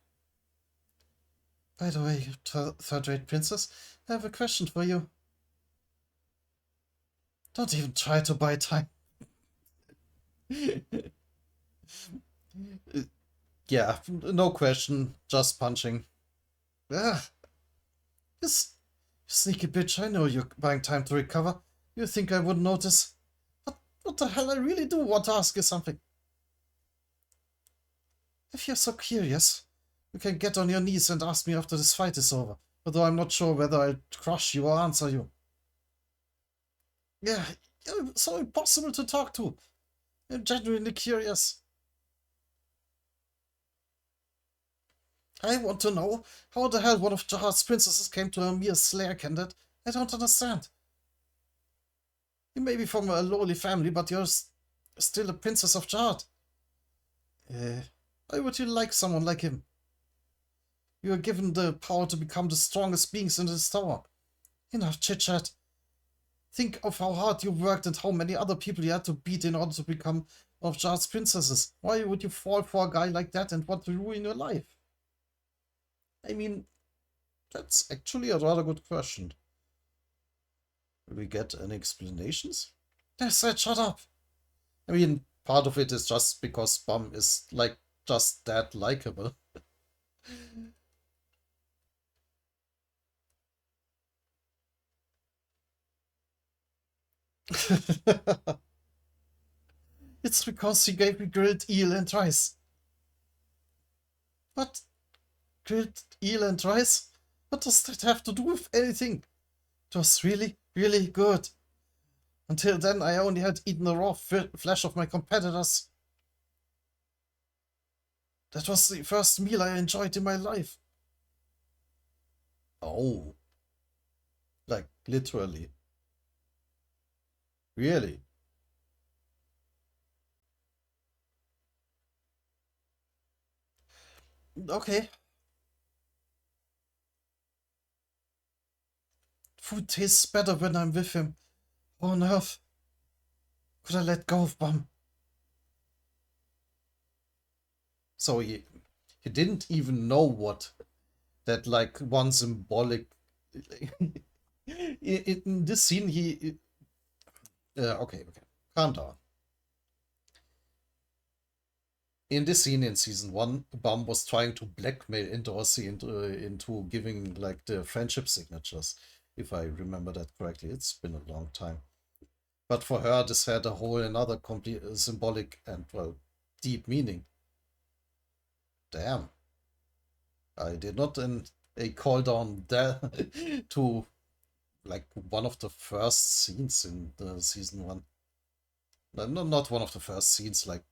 Speaker 1: By the way, third-rate princess, I have a question for you. Don't even try to buy time. Yeah, no question, just punching. Ah, you sneaky bitch, I know you're buying time to recover. You think I wouldn't notice? What the hell, I really do want to ask you something. If you're so curious, you can get on your knees and ask me after this fight is over, although I'm not sure whether I'll crush you or answer you. Yeah, you're so impossible to talk to. I'm genuinely curious. I want to know how the hell one of Jahad's princesses came to a mere Slayer candidate. I don't understand. You may be from a lowly family, but you're still a princess of Jahad. Why would you like someone like him? You are given the power to become the strongest beings in this tower. Enough chit-chat. Think of how hard you worked and how many other people you had to beat in order to become one of Jahad's princesses. Why would you fall for a guy like that and want to ruin your life? I mean, that's actually a rather good question. Will we get any explanations? I said shut up. I mean, part of it is just because Bum is, like, just that likable. It's because he gave me grilled eel and rice. What? Grilled eel and rice? What does that have to do with anything? It was really, really good. Until then, I only had eaten the raw flesh of my competitors. That was the first meal I enjoyed in my life. Oh. Like, literally. Really? Okay. Food tastes better when I'm with him. Oh, on earth could I let go of Bum? So he didn't even know what that, like, one symbolic. In this scene, okay, calm down. In this scene in season 1, Bum was trying to blackmail Indorsi into giving, like, the friendship signatures, if I remember that correctly. It's been a long time. But for her, this had a whole another complete symbolic and, well, deep meaning. Damn. I did not a call down there to, like, one of the first scenes in the season 1. No, not one of the first scenes, like,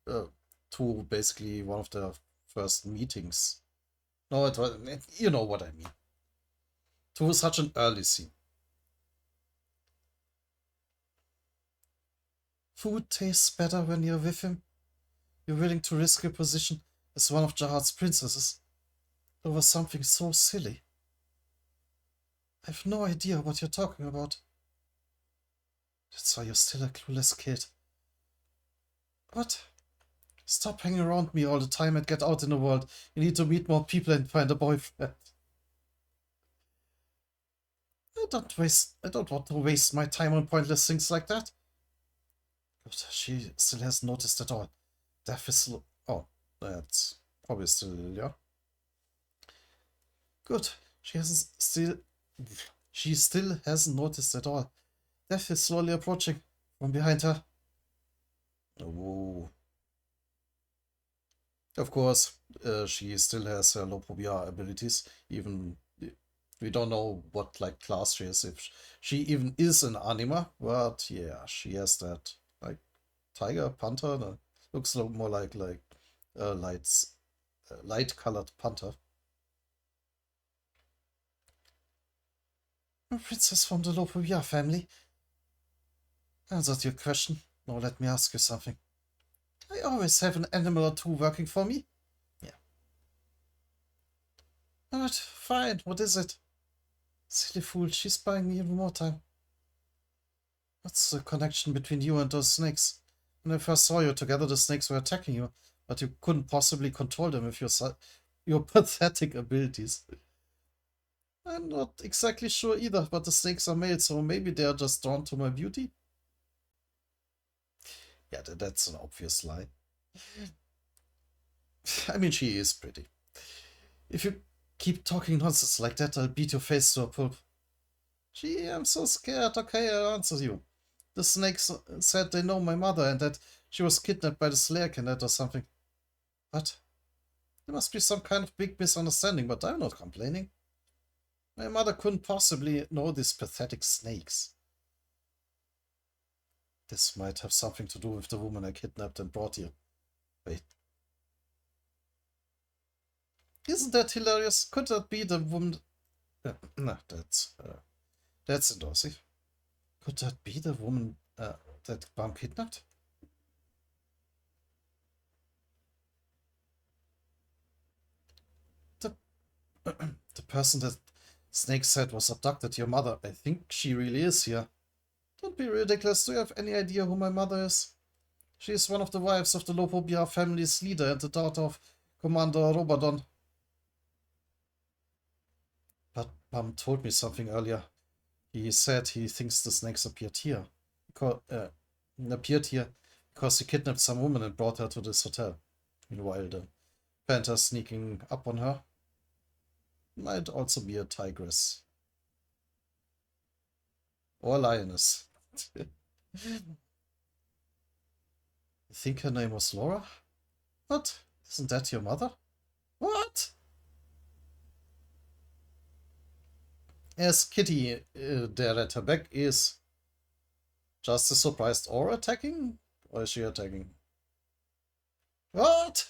Speaker 1: to basically one of the first meetings. No, it was, you know what I mean. To such an early scene. Food tastes better when you're with him. You're willing to risk your position as one of Jahad's princesses over something so silly. I have no idea what you're talking about. That's why you're still a clueless kid. What? Stop hanging around me all the time and get out in the world. You need to meet more people and find a boyfriend. I don't want to waste my time on pointless things like that. Good, she still hasn't noticed at all. Death is slow. Oh, that's probably still Lilia. Good. She still hasn't noticed at all. Death is slowly approaching from behind her. Oh. Of course, she still has her Lopobia abilities. Even we don't know what, like, class she is, if she even is an anima, but yeah, she has that, like, tiger panther. No, looks a lot more like lights light-colored panther. A princess from the Lopovia family. Answered your question. Now let me ask you something. I always have an animal or two working for me. Yeah. Alright, fine. What is it? Silly fool, she's buying me even more time. What's the connection between you and those snakes? When I first saw you together, the snakes were attacking you, but you couldn't possibly control them with your pathetic abilities. I'm not exactly sure either, but the snakes are male, so maybe they are just drawn to my beauty? Yeah, that's an obvious lie. I mean, she is pretty. If you keep talking nonsense like that, I'll beat your face to a pulp. Gee, I'm so scared. Okay, I'll answer you. The snakes said they know my mother and that she was kidnapped by the Slayer candidate or something. What? There must be some kind of big misunderstanding, but I'm not complaining. My mother couldn't possibly know these pathetic snakes. This might have something to do with the woman I kidnapped and brought here. Wait. Isn't that hilarious? Could that be the woman... no, that's endorsing. Could that be the woman that Bam kidnapped? The person that Snake said was abducted, your mother. I think she really is here. Don't be ridiculous. Do you have any idea who my mother is? She is one of the wives of the Lopobia family's leader and the daughter of Commander Robadon. But Bam told me something earlier. He said he thinks the snakes appeared here because he kidnapped some woman and brought her to this hotel. Meanwhile, the panther sneaking up on her might also be a tigress. Or a lioness. You think her name was Laura? What? Isn't that your mother? What? As Kitty there at her back is just as surprised or attacking? Or is she attacking? What?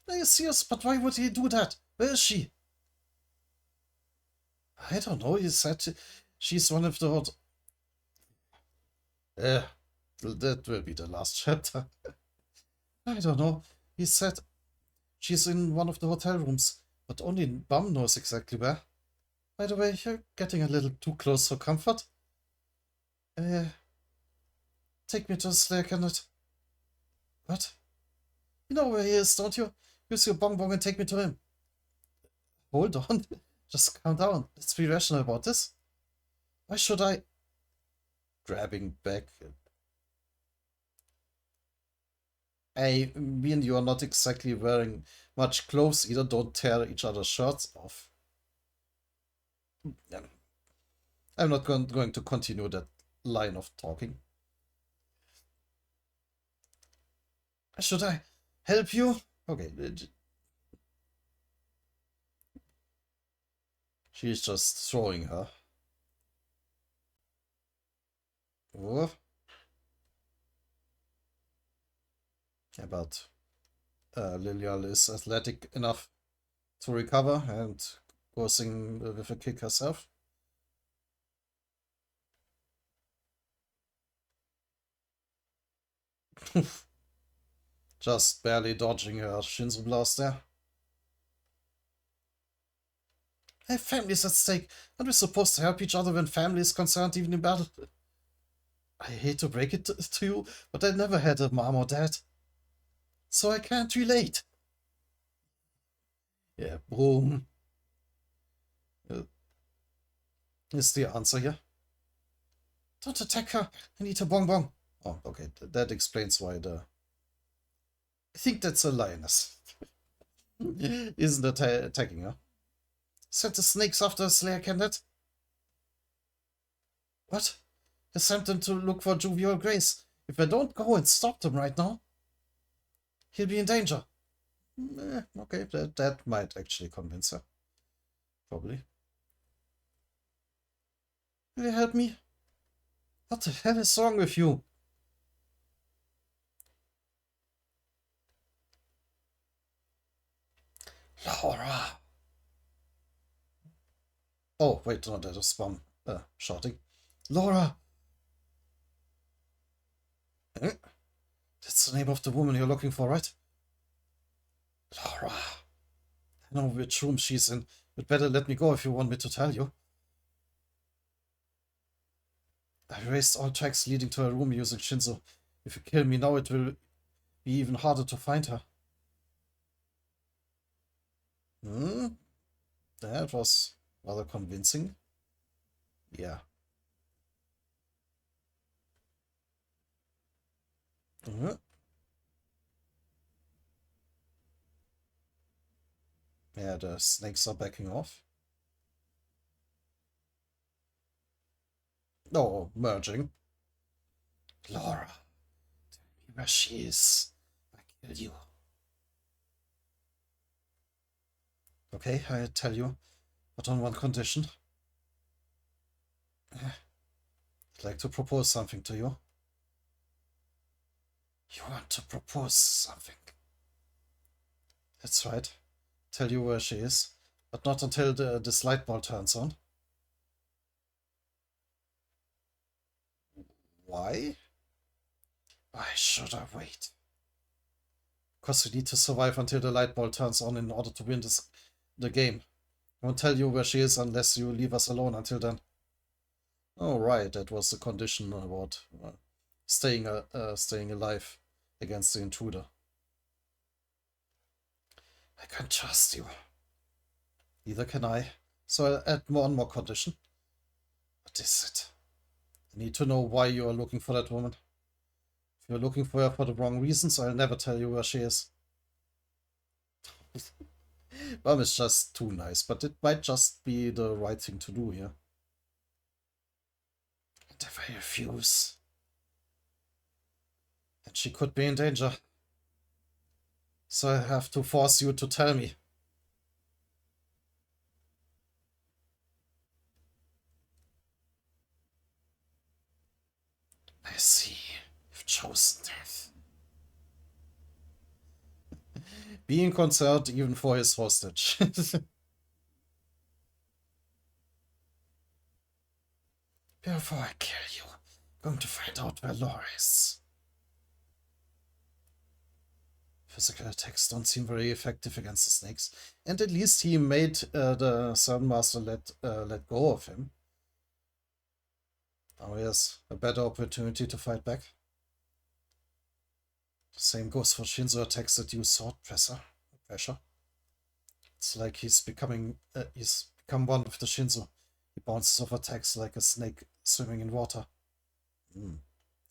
Speaker 1: Are you serious? But why would he do that? Where is she? I don't know. He said she's one of the... that will be the last chapter. I don't know. He said she's in one of the hotel rooms, but only Bum knows exactly where. By the way, you're getting a little too close for comfort. Take me to the Slayer candidate. What? You know where he is, don't you? Use your bong bong and take me to him. Hold on. Just calm down. Let's be rational about this. Why should I... Grabbing back. I mean, you are not exactly wearing much clothes either. Don't tear each other's shirts off. I'm not going to continue that line of talking. Should I help you? Okay. She's just throwing her. Oh. Yeah, but Lilial is athletic enough to recover and goes in with a kick herself. Just barely dodging her Shinzo blast there. I have families at stake. Aren't we supposed to help each other when family is concerned, even in battle? I hate to break it to you, but I never had a mom or dad. So I can't relate. Yeah, boom. Is the answer here. Don't attack her. I need a bonbon. Oh, okay. That explains why the... I think that's a lioness. Isn't attacking her. Sent the snakes after a Slayer candidate? What? I sent them to look for Jovial Grace. If I don't go and stop them right now, he'll be in danger. Okay, that might actually convince her. Probably. Will you help me? What the hell is wrong with you? Laura! Oh, wait, no, that is Spam shouting. Laura! Eh? That's the name of the woman you're looking for, right? Laura. I know which room she's in. You'd better let me go if you want me to tell you. I erased all tracks leading to her room using Shinzo. If you kill me now, it will be even harder to find her. Hmm? That was rather convincing. Yeah. Mhm. Yeah, the snakes are backing off. No, merging. Laura, tell me where she is. I kill you. Okay, I tell you, but on one condition. I'd like to propose something to you. You want to propose something? That's right. Tell you where she is, but not until this light ball turns on. Why? Why should I wait? Because we need to survive until the light ball turns on in order to win the game. I won't tell you where she is unless you leave us alone until then. Oh, right, that was the condition about staying alive against the intruder. I can't trust you. Neither can I. So I'll add one more condition. What is it? I need to know why you are looking for that woman. If you're looking for her for the wrong reasons, I'll never tell you where she is. Mom is just too nice, but it might just be the right thing to do here. And if I refuse, then she could be in danger. So I have to force you to tell me. I see. You've chosen death. Being concerned even for his hostage. Before I kill you, I'm going to find out where Laura is. Physical attacks don't seem very effective against the snakes, and at least he made the Sun Master let go of him. Now he has a better opportunity to fight back. The same goes for Shinzo attacks that use sword pressure. It's like he's become one with the Shinzo. He bounces off attacks like a snake swimming in water.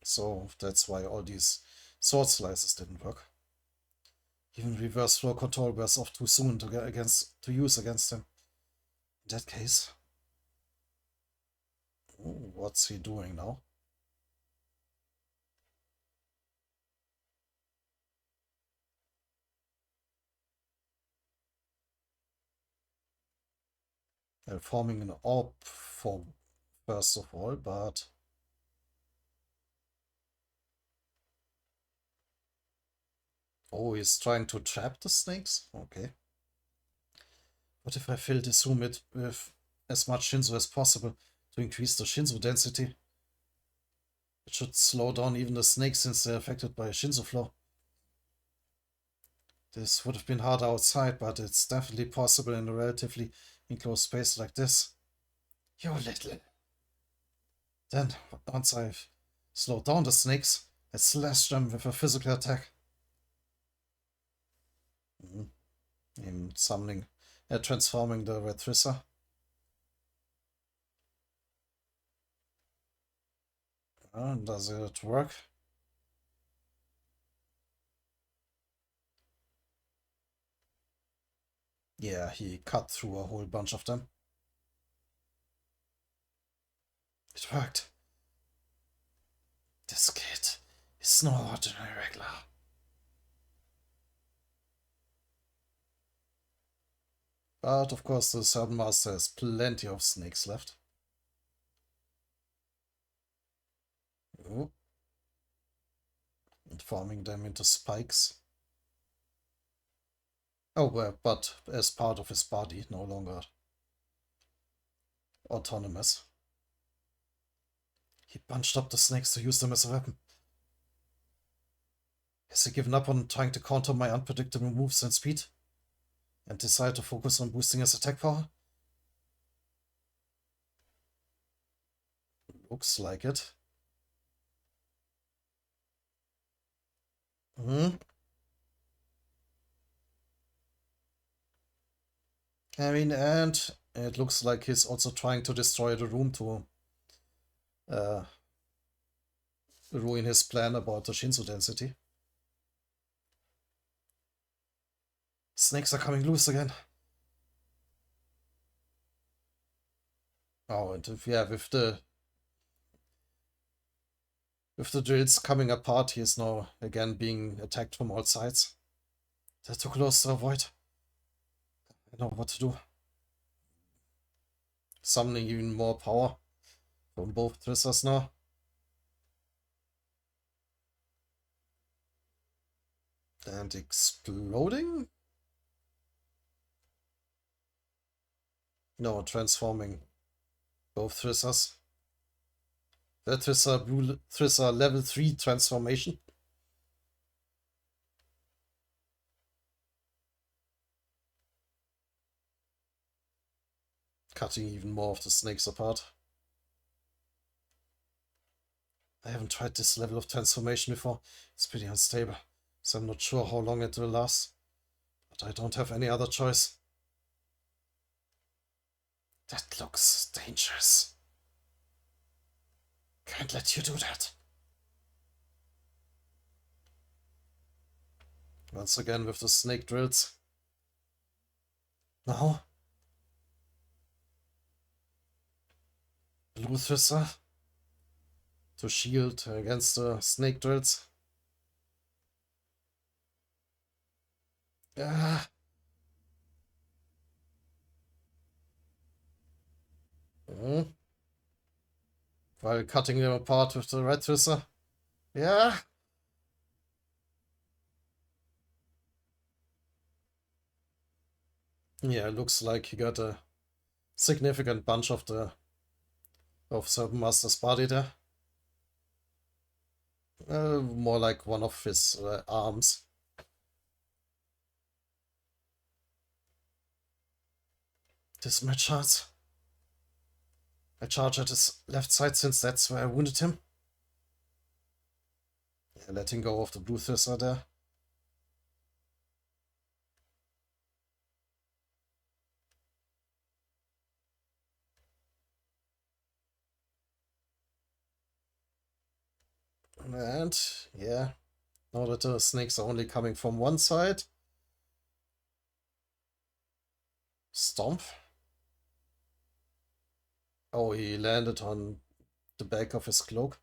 Speaker 1: So that's why all these sword slices didn't work. Even reverse flow control wears off too soon to use against him. In that case, what's he doing now? Forming an orb for first of all, but oh, he's trying to trap the snakes? Okay. What if I fill this room with as much Shinzo as possible to increase the Shinzo density? It should slow down even the snakes since they're affected by a Shinzo flow. This would have been hard outside, but it's definitely possible in a relatively enclosed space like this. You little. Then, once I've slowed down the snakes, I slash them with a physical attack. In summoning, transforming the Readthrough. Does it work? Yeah, he cut through a whole bunch of them. It worked. This kid is no ordinary regular. But of course, the Serpent Master has plenty of snakes left. Ooh. And forming them into spikes. Oh, well, but as part of his body, no longer autonomous. He bunched up the snakes to use them as a weapon. Has he given up on trying to counter my unpredictable moves and speed? And decided to focus on boosting his attack power? Looks like it. I mean, and it looks like he's also trying to destroy the room to ruin his plan about the Shinsu density. Snakes are coming loose again. Oh, and yeah, with the drills coming apart, he is now again being attacked from all sides. They're too close to avoid. I know what to do. Summoning even more power from both Trissas now. And exploding? No, transforming both Trissas. The Trissa level 3 transformation. Cutting even more of the snakes apart. I haven't tried this level of transformation before. It's pretty unstable, so I'm not sure how long it will last. But I don't have any other choice. That looks dangerous. Can't let you do that. Once again with the snake drills. Now. Blue Thissa to shield against the snake drills. While cutting them apart with the red Thissa. Yeah. Yeah, looks like he got a significant bunch of Serpent Master's body there. More like one of his arms. This my chance. I charge at his left side since that's where I wounded him. Yeah, letting go of the blue Thissa there. And yeah, now that the snakes are only coming from one side. Stomp. Oh, he landed on the back of his cloak.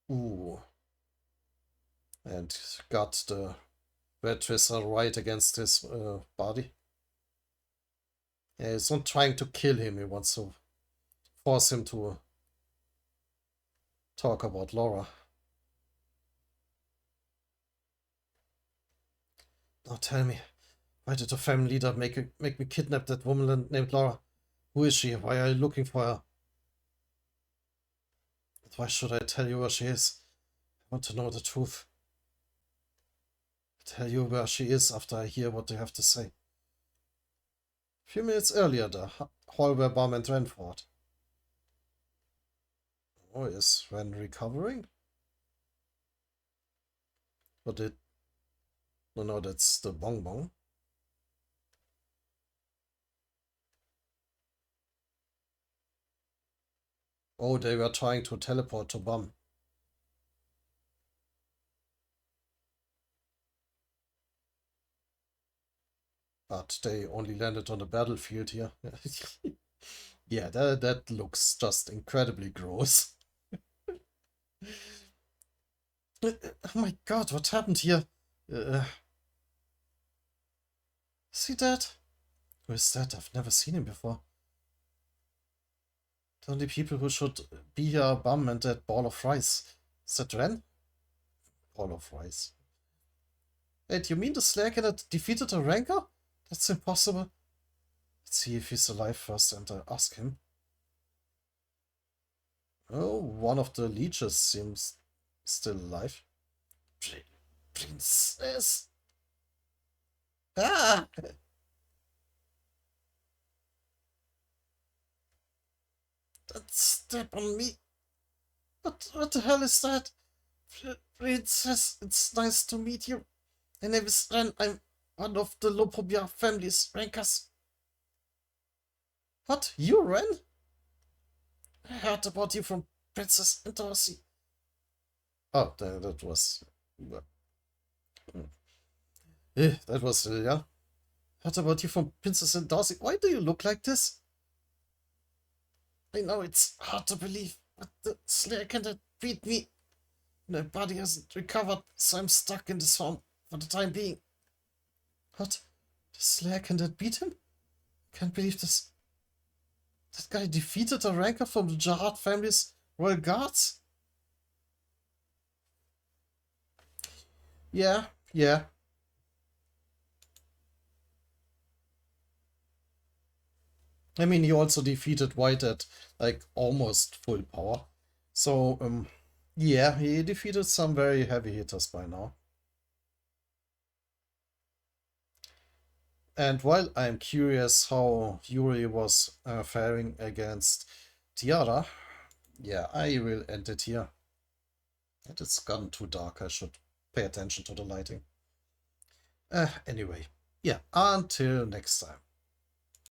Speaker 1: Ooh. And got the red Thissa right against his body. Yeah, he's not trying to kill him, he wants to force him to talk about Laura. Now tell me, why did the family leader make me kidnap that woman named Laura? Who is she? Why are you looking for her? But why should I tell you where she is? I want to know the truth. I'll tell you where she is after I hear what they have to say. A few minutes earlier, the hall where barman ran for it. Oh, is Ren recovering? Or did... No, that's the bonbon. Oh, they were trying to teleport to Bum. But they only landed on the battlefield here. Yeah, that looks just incredibly gross. Oh my god, what happened here? See that? Who is that? I've never seen him before. The only people who should be here are Bum and that ball of rice. Is that Ren? All of Rice. Wait, you mean the Slayer cannot defeated a Ranker? That's impossible. Let's see if he's alive first and ask him. Oh, one of the leeches seems still alive. Princess! Ah! That step on me! What the hell is that? Princess, it's nice to meet you. My name is Ren. I'm one of the Lopobia family's rankers. What? You, Ren? I heard about you from Princess and Darcy. Oh, that was... that was, yeah. Heard about you from Princess and Darcy. Why do you look like this? I know it's hard to believe, but the Slayer cannot beat me. My body hasn't recovered, so I'm stuck in this form for the time being. What? The Slayer cannot beat him? Can't believe this. That guy defeated a ranker from the Jihad family's royal guards? Yeah. I mean, he also defeated White at, like, almost full power. So, yeah, he defeated some very heavy hitters by now. And while I'm curious how Yuri was faring against Tiara, yeah, I will end it here. And it's gotten too dark, I should pay attention to the lighting. Anyway, yeah, until next time.